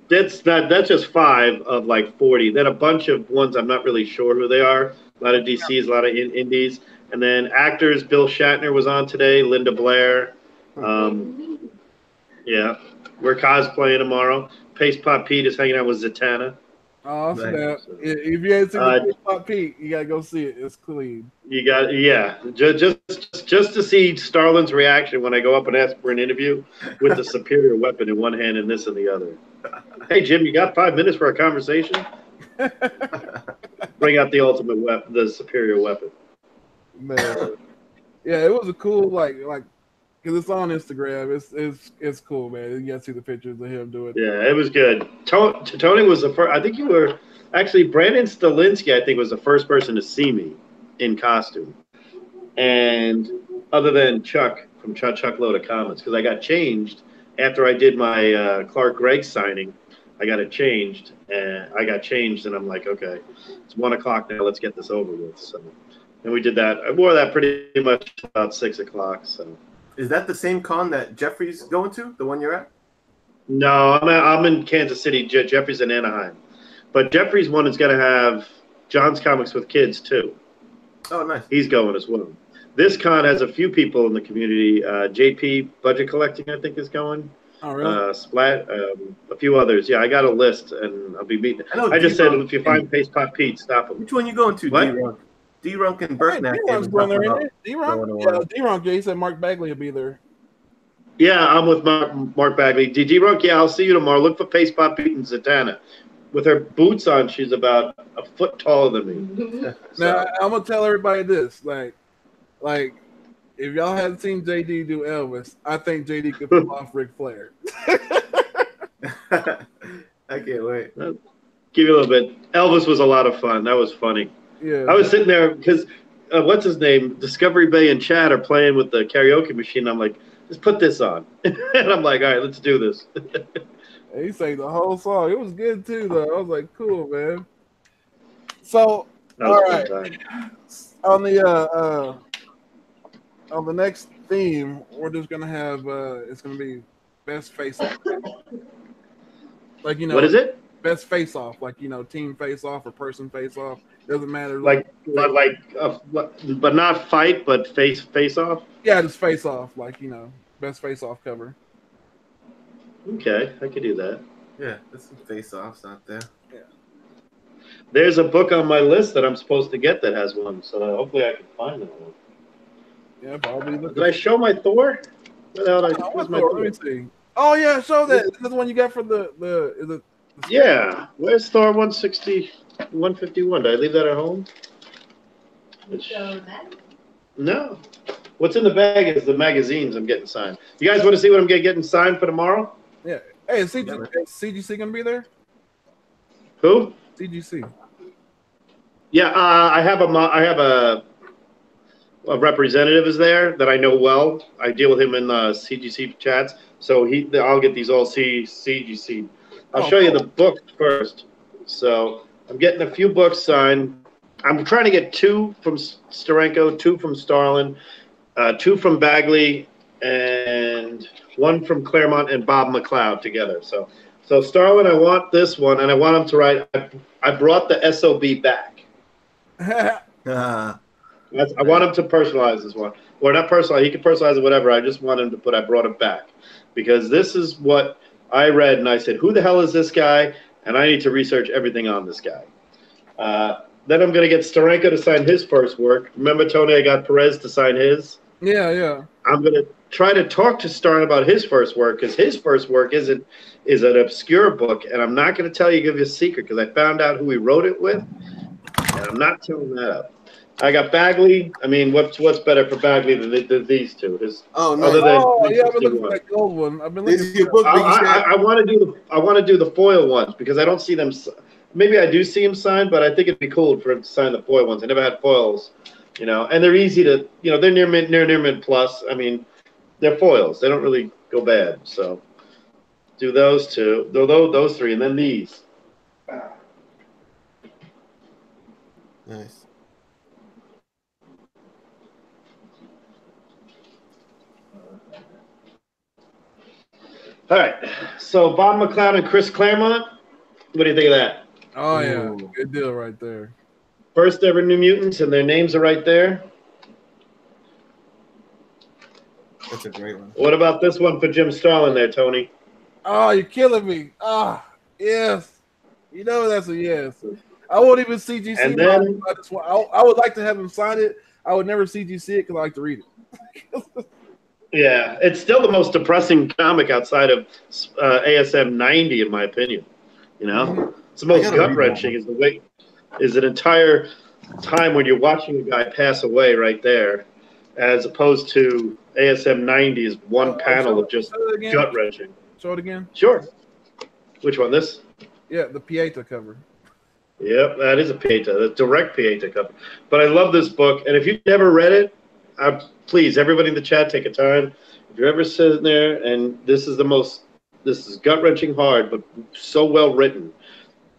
that's just 5 of like 40. Then a bunch of ones I'm not really sure who they are. A lot of DCs, a lot of indies, and then actors. Bill Shatner was on today. Linda Blair. Yeah, we're cosplaying tomorrow. Paste Pop Pete is hanging out with Zatanna. Oh, snap. If you ain't seen the Pop Pete, you gotta go see it. It's clean. You got, just to see Starlin's reaction when I go up and ask for an interview with the superior weapon in one hand and this in the other. Hey, Jim, you got 5 minutes for a conversation? Bring out the ultimate weapon, the superior weapon. Man, yeah, it was a cool like because it's on Instagram. It's cool, man. You gotta see the pictures of him doing it. Yeah, it was good. Tony was the first. I think you were actually Brandon Stalinsky. I think was the first person to see me in costume, and other than Chuck from Chuck Loda Comics, because I got changed after I did my Clark Gregg signing. I got it changed, and I'm like, okay, it's 1 o'clock now. Let's get this over with. So, and we did that. I wore that pretty much about 6 o'clock. So. Is that the same con that Jeffrey's going to, the one you're at? No, I'm in Kansas City. Jeffrey's in Anaheim. But Jeffrey's one is going to have John's Comics with Kids, too. Oh, nice. He's going as well. This con has a few people in the community. JP Budget Collecting, I think, is going. Oh, really? Splat, a few others. Yeah, I got a list, and I'll be meeting. I just said if you find Paste Pot Pete, stop him. Which one you going to, What? D-Runk? D-Runk and Hey, Berknasty. D-Runk's going there, isn't it? D-Runk? Yeah, D-Runk. Yeah, he said Mark Bagley will be there. Yeah, I'm with Mark Bagley. D-Runk, yeah, I'll see you tomorrow. Look for Paste Pot Pete and Zatanna. With her boots on, she's about a foot taller than me. Now, I'm going to tell everybody this. Like, if y'all hadn't seen JD do Elvis, I think JD could pull off Ric Flair. I can't wait. Give you a little bit. Elvis was a lot of fun. That was funny. Yeah. I was sitting there because, what's his name? Discovery Bay and Chad are playing with the karaoke machine. I'm like, just put this on. And I'm like, all right, let's do this. He sang the whole song. It was good, too, though. I was like, cool, man. So, all right. On the next theme, we're just gonna have it's gonna be best face off. Like, you know, what is it? Best face off, like, you know, team face off or person face off. Doesn't matter. But not fight, but face off. Yeah, just face off, like, you know, best face off cover. Okay, I could do that. Yeah, there's some face offs out there. Yeah. There's a book on my list that I'm supposed to get that has one, so hopefully I can find that one. Yeah, probably. Did I show my Thor? Let me see. Oh yeah, show that. Is that the one you got from the is it? Yeah. Where's Thor 160, 151? Did I leave that at home? No. What's in the bag is the magazines I'm getting signed. You guys want to see what I'm getting signed for tomorrow? Yeah. Hey, is CGC gonna be there? Who? CGC. Yeah, I have a representative is there that I know well. I deal with him in CGC chats, so I'll get these all CGC. I'll show you the book first. So I'm getting a few books signed. I'm trying to get 2 from Steranko, 2 from Starlin, 2 from Bagley, and 1 from Claremont and Bob McLeod together. So Starlin, I want this one, and I want him to write. I brought the SOB back. I want him to personalize this one. Or not personalize. He can personalize it, whatever. I just want him to put, I brought it back. Because this is what I read, and I said, who the hell is this guy? And I need to research everything on this guy. Then I'm going to get Steranko to sign his first work. Remember, Tony, I got Perez to sign his? Yeah, yeah. I'm going to try to talk to Starn about his first work, because his first work is an obscure book, and I'm not going to tell you, give you a secret, because I found out who he wrote it with, and I'm not telling that up. I got Bagley. I mean, what's better for Bagley than these two? Yeah, I've been looking for that gold one. I've been looking for I want to do the foil ones because I don't see them. Maybe I do see them signed, but I think it'd be cool for him to sign the foil ones. I never had foils, you know, and they're easy to, you know, they're near mint plus. I mean, they're foils. They don't really go bad. So do those two, those 3, and then these. Nice. All right, so Bob McLeod and Chris Claremont. What do you think of that? Oh yeah, good deal right there. First ever New Mutants, and their names are right there. That's a great one. What about this one for Jim Starlin there, Tony? Oh, you're killing me. Yes. You know that's a yes. I won't even CGC. And then I would like to have him sign it. I would never CGC it because I like to read it. Yeah, it's still the most depressing comic outside of ASM 90, in my opinion. You know, it's the most gut wrenching. Is an entire time when you're watching a guy pass away right there, as opposed to ASM 90 is one panel of just gut wrenching. Show it again. Sure. Which one? This? Yeah, the Pieta cover. Yep, that is a Pieta, the direct Pieta cover. But I love this book, and if you've never read it, please, everybody in the chat, take a time. If you're ever sitting there, and this is gut-wrenching hard, but so well written.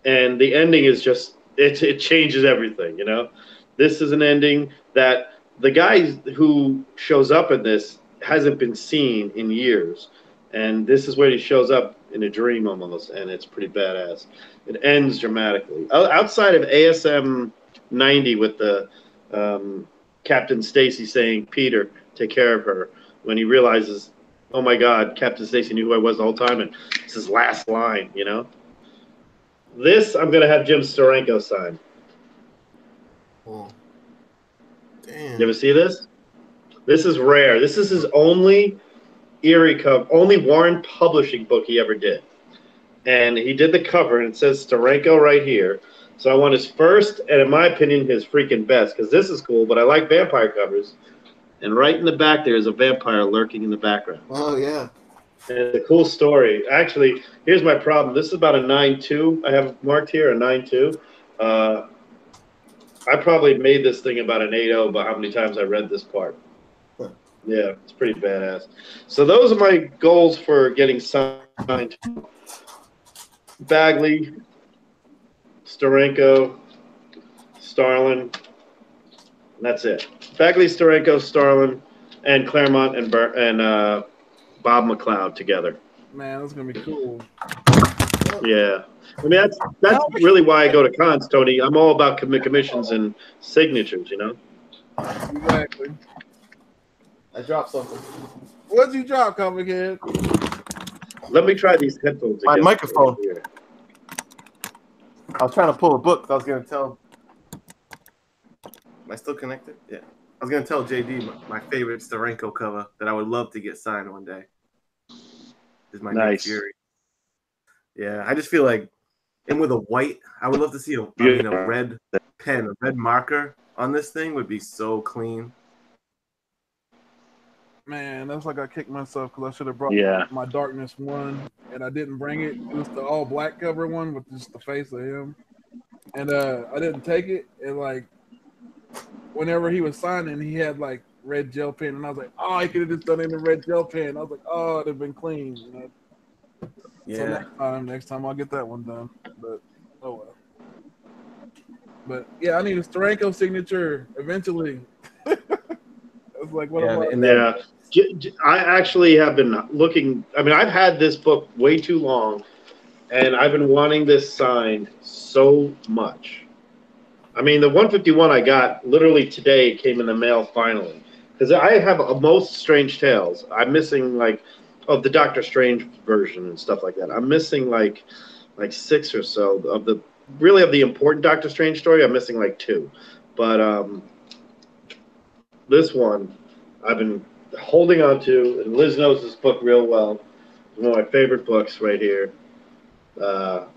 And the ending is just, it changes everything, you know? This is an ending that the guy who shows up in this hasn't been seen in years. And this is where he shows up in a dream almost, and it's pretty badass. It ends dramatically. Outside of ASM 90 with the Captain Stacy saying, Peter, take care of her, when he realizes oh my God, Captain Stacy knew who I was the whole time, and it's his last line, you know? This, I'm going to have Jim Steranko sign. Oh. Damn. You ever see this? This is rare. This is his only only Warren Publishing book he ever did. And he did the cover, and it says Steranko right here. So I want his first, and in my opinion, his freaking best, because this is cool, but I like vampire covers. And right in the back there is a vampire lurking in the background. Oh, yeah. And it's a cool story. Actually, here's my problem. This is about a 9.2. I have marked here a 9.2. I probably made this thing about an 8.0 by how many times I read this part. Yeah, it's pretty badass. So those are my goals for getting signed. Bagley, Steranko, Starlin, and that's it. Bagley, Steranko, Starlin, and Claremont and Bob McLeod together. Man, that's gonna be cool. Yeah, I mean that's really why I go to cons, Tony. I'm all about commissions and signatures, you know. Exactly. I dropped something. What'd you drop, Comic Head? Let me try these headphones My again. microphone. I was trying to pull a book. I was going to tell. Am I still connected? Yeah. I was going to tell JD my favorite Steranko cover that I would love to get signed one day. Is my Nick Fury. Yeah, I just feel like, and with a white, I would love to see a red pen, a red marker on this thing would be so clean. Man, that's like I kicked myself because I should have brought my Darkness one, and I didn't bring it. It was the all black cover one with just the face of him, and I didn't take it. And like, whenever he was signing, he had like red gel pen, and I was like, oh, I could have just done it in a red gel pen. I was like, oh, it'd have been clean. You know? Yeah. So next time I'll get that one done. But oh well. But yeah, I need a Steranko signature eventually. It's like what am I? I actually have been looking. I mean, I've had this book way too long, and I've been wanting this signed so much. I mean, the 151 I got literally today came in the mail finally, because I have a most Strange Tales. I'm missing like of the Doctor Strange version and stuff like that. I'm missing like 6 or so of the important Doctor Strange story. I'm missing like 2, but this one I've been holding on to, and Liz knows this book real well. It's one of my favorite books right here. I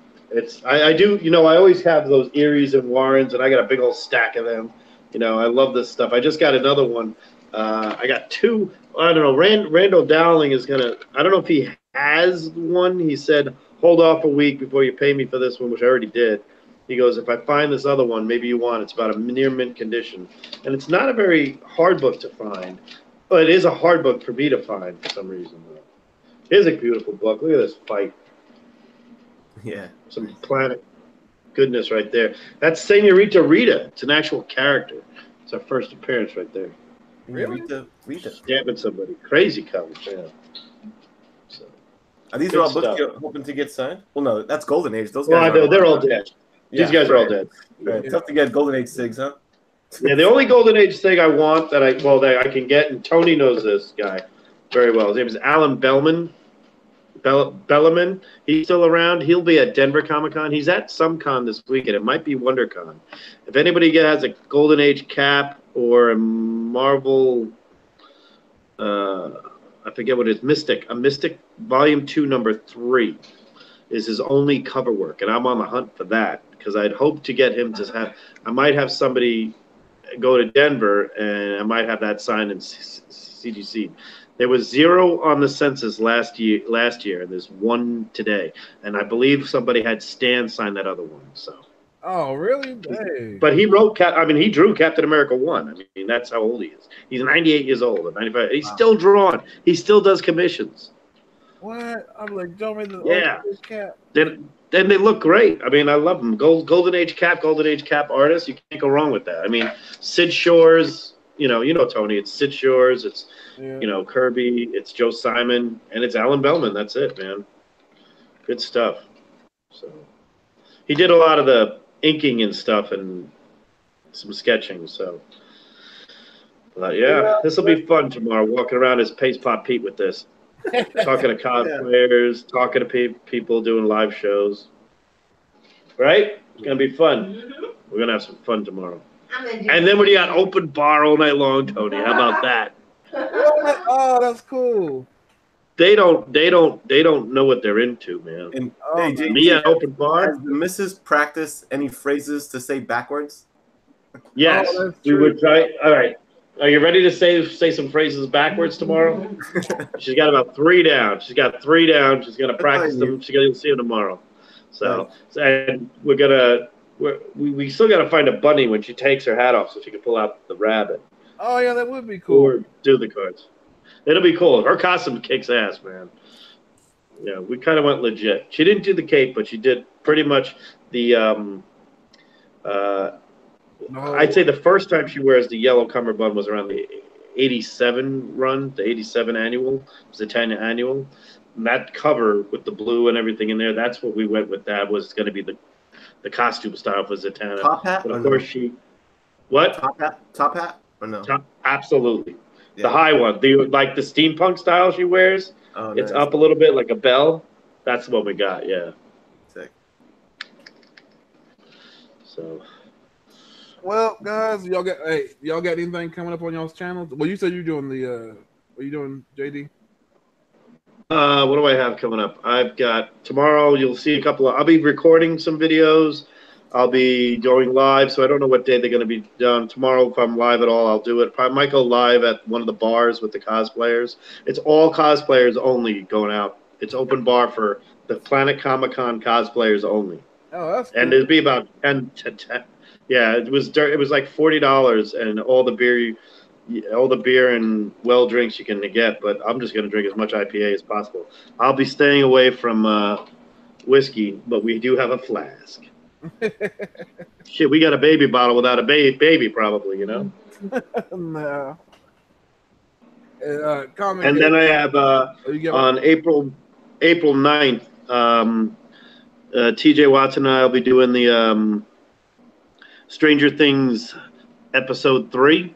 do, you know, I always have those Eries and Warrens, and I got a big old stack of them. You know, I love this stuff. I just got another one. I got 2. I don't know. Randall Dowling is gonna. I don't know if he has one. He said, "Hold off a week before you pay me for this one," which I already did. He goes, "If I find this other one, maybe you want it. It's about a near mint condition, and it's not a very hard book to find, but it is a hard book for me to find for some reason. Though. Here's a beautiful book. Look at this fight. Yeah, some planet goodness right there. That's Senorita Rita. It's an actual character. It's our first appearance right there. Really? Rita. Stabbing somebody. Crazy cover. Yeah. So, are these all books you're hoping to get signed? Well, no, that's Golden Age. Those guys they're all dead. These guys are all dead. Right. Tough to get Golden Age SIGs, huh? Yeah, the only Golden Age SIG I want that I can get, and Tony knows this guy very well. His name is Alan Bellman. Bellaman. He's still around. He'll be at Denver Comic-Con. He's at some con this weekend. It might be WonderCon. If anybody has a Golden Age cap or a Marvel, I forget what it is, a Mystic Volume 2, Number 3 is his only cover work, and I'm on the hunt for that because I'd hope to get him to have. I might have somebody go to Denver, and I might have that signed in CGC. There was 0 on the census last year, and there's 1 today. And I believe somebody had Stan sign that other one. So. Oh, really? Hey. But he wrote he drew Captain America 1. I mean, that's how old he is. He's 98 years old, or 95. He's still drawn. He still does commissions. What? I'm like, show me the cap. Then they look great. I mean, I love them. Golden Age cap artist. You can't go wrong with that. I mean, Sid Shores. You know, Tony. It's Sid Shores. It's Kirby. It's Joe Simon, and it's Alan Bellman. That's it, man. Good stuff. So he did a lot of the inking and stuff, and some sketching. So, but yeah, this will be fun tomorrow. Walking around as Paste Pop Pete with this. talking to cosplayers, talking to people, doing live shows. Right? It's gonna be fun. We're gonna have some fun tomorrow. And then when you got open bar all night long, Tony, how about that? Oh, that's cool. They don't know what they're into, man. And Oh, hey, Me at open bar. has the missus practice any phrases to say backwards? Yes, that's we true. would try. All right, are you ready to say some phrases backwards tomorrow? She's got about 3 down. She's got 3 down. She's gonna practice them. She's gonna see them tomorrow. So, and we still gotta find a bunny when she takes her hat off so she can pull out the rabbit. Oh yeah, that would be cool. Or do the cards. It'll be cool. Her costume kicks ass, man. Yeah, we kind of went legit. She didn't do the cape, but she did pretty much the. I'd say the first time she wears the yellow cummerbund was around the 87 run, the 87 annual. It was the 10 annual. And that cover with the blue and everything in there, that's what we went with. That was going to be the costume style for Zatanna. Top hat? But of course she. What? Top hat or no? Absolutely. Yeah. The high one, like the steampunk style she wears. Oh, it's nice. up a little bit like a bell. That's what we got, yeah. Sick. So, well, guys, y'all got anything coming up on y'all's channels? Well, you said you're doing the what are you doing, JD? What do I have coming up? I've got tomorrow. You'll see a couple of. I'll be recording some videos. I'll be going live, so I don't know what day they're going to be done. Tomorrow, if I'm live at all, I'll do it. I might go live at one of the bars with the cosplayers. It's all cosplayers only going out. It's open bar for the Planet Comic-Con cosplayers only. Oh, that's cool. And it'd be about 10 to 10. Yeah, it was like $40 and all the beer and well drinks you can get. But I'm just going to drink as much IPA as possible. I'll be staying away from whiskey, but we do have a flask. Shit, we got a baby bottle without a baby probably, you know. No. And then I have on April 9th, TJ Watson and I will be doing the Stranger Things episode 3,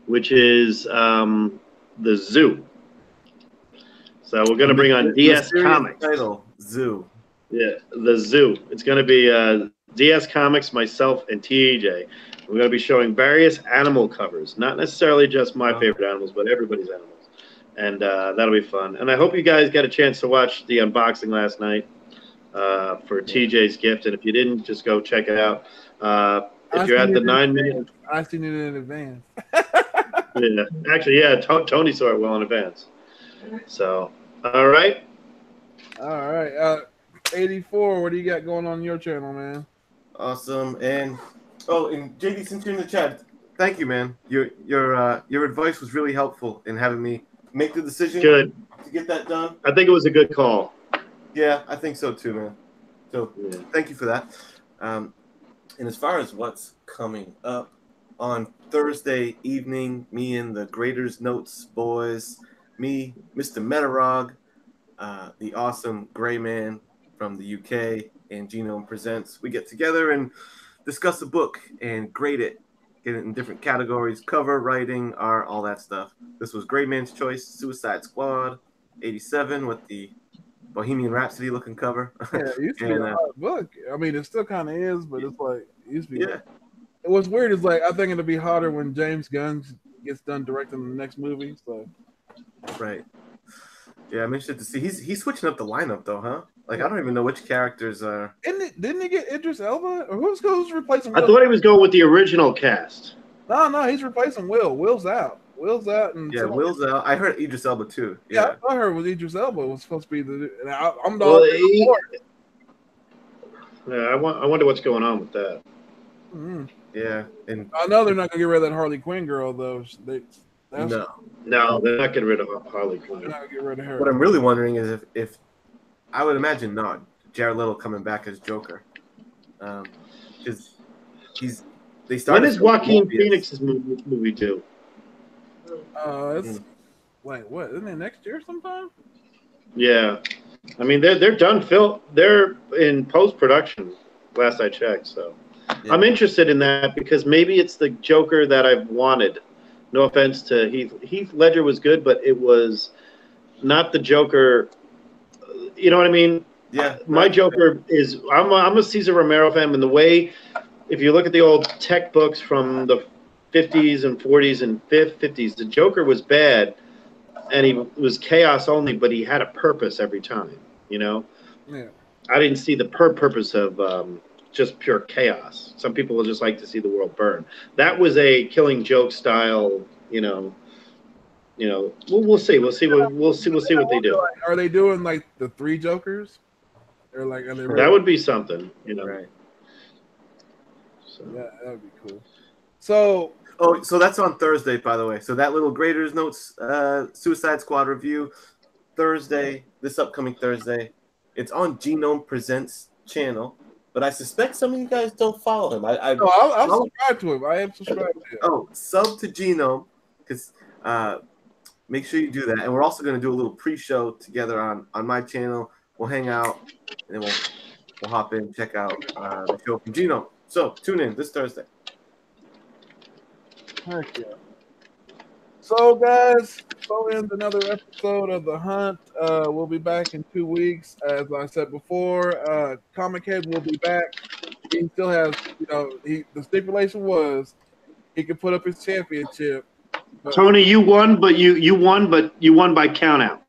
which is the Zoo. So we're going to bring on DS Comics. Title, Zoo. Yeah, the Zoo. It's going to be DS Comics, myself, and TJ. We're going to be showing various animal covers, not necessarily just my favorite animals, but everybody's animals. And that'll be fun. And I hope you guys got a chance to watch the unboxing last night for TJ's gift. And if you didn't, just go check it out. If you're at the 9-minute... I seen it in advance. Yeah, actually, yeah, Tony saw it well in advance. So, all right. All right. 84, what do you got going on your channel, man? Awesome. And JD, since you're in the chat, thank you, man. Your advice was really helpful in having me make the decision to get that done. I think it was a good call. Yeah, I think so too, man. So thank you for that. And as far as what's coming up on Thursday evening, me and the Graders Notes boys, me, Mr. Metarog, the awesome Gray Man from the UK, and Genome Presents, we get together and discuss a book and grade it, get it in different categories: cover, writing, art, all that stuff. This was Gray Man's choice, Suicide Squad 87 with the Bohemian Rhapsody looking cover. Yeah, it used to be a hard book. I mean, it still kind of is, but it's like it used to be. Yeah. What's weird is like I think it'll be harder when James Gunn gets done directing the next movie. So. Right. Yeah, I'm interested to see. He's switching up the lineup though, huh? Like I don't even know which characters are. Didn't he get Idris Elba? Or who's replacing Will? I thought he was going with the original cast. No, he's replacing Will. Will's out. Will's out. And Will's out. I heard Idris Elba too. Yeah, I heard with Idris Elba was supposed to be the. I'm the. I wonder what's going on with that. Mm-hmm. Yeah, and I know they're not gonna get rid of that Harley Quinn girl though. No, they're not getting rid of Harley Quinn. They're not gonna get rid of her. What I'm really wondering is if I would imagine not Jared Leto coming back as Joker, because they started. When is Joaquin Phoenix's movie due? It's wait, what? Isn't it next year sometime? Yeah, I mean they're done. They're in post production. Last I checked, so I'm interested in that because maybe it's the Joker that I've wanted. No offense to Heath Ledger was good, but it was not the Joker. You know what I mean? Yeah. My Joker is I'm a Cesar Romero fan, and the way, if you look at the old tech books from the 50s and 40s and 50s, the Joker was bad, and he was chaos only, but he had a purpose every time. You know, Yeah. I didn't see the purpose of just pure chaos. Some people will just like to see the world burn. That was a Killing Joke style. We'll see. We'll see what they do. Are they doing like the 3 Jokers? Or like, are they really? That would be something, Right. So. Yeah, that would be cool. So that's on Thursday, by the way. So that little Graders Notes Suicide Squad review Thursday, this upcoming Thursday. It's on Genome Presents channel, but I suspect some of you guys don't follow him. I'll subscribe to him. I am subscribed to him. Oh, sub to Genome, because make sure you do that. And we're also going to do a little pre-show together on my channel. We'll hang out, and then we'll hop in, check out the show from Genome. So tune in this Thursday. Heck yeah. So guys, so ends another episode of The Hunt. We'll be back in 2 weeks. As I said before, Comic Head will be back. He still has, the stipulation was he could put up his championship. Tony, you won, but you won by count out.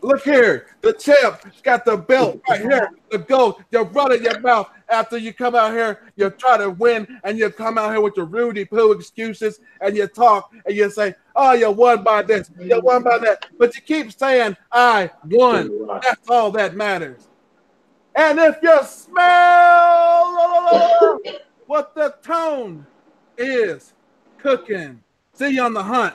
Look here, the champ got the belt right here. The gold, you run in your mouth after you come out here. You try to win, and you come out here with your Rudy Poo excuses, and you talk, and you say, "Oh, you won by this, you won by that," but you keep saying, "I won." That's all that matters. And if you smell what the tone is cooking, see you on The Hunt.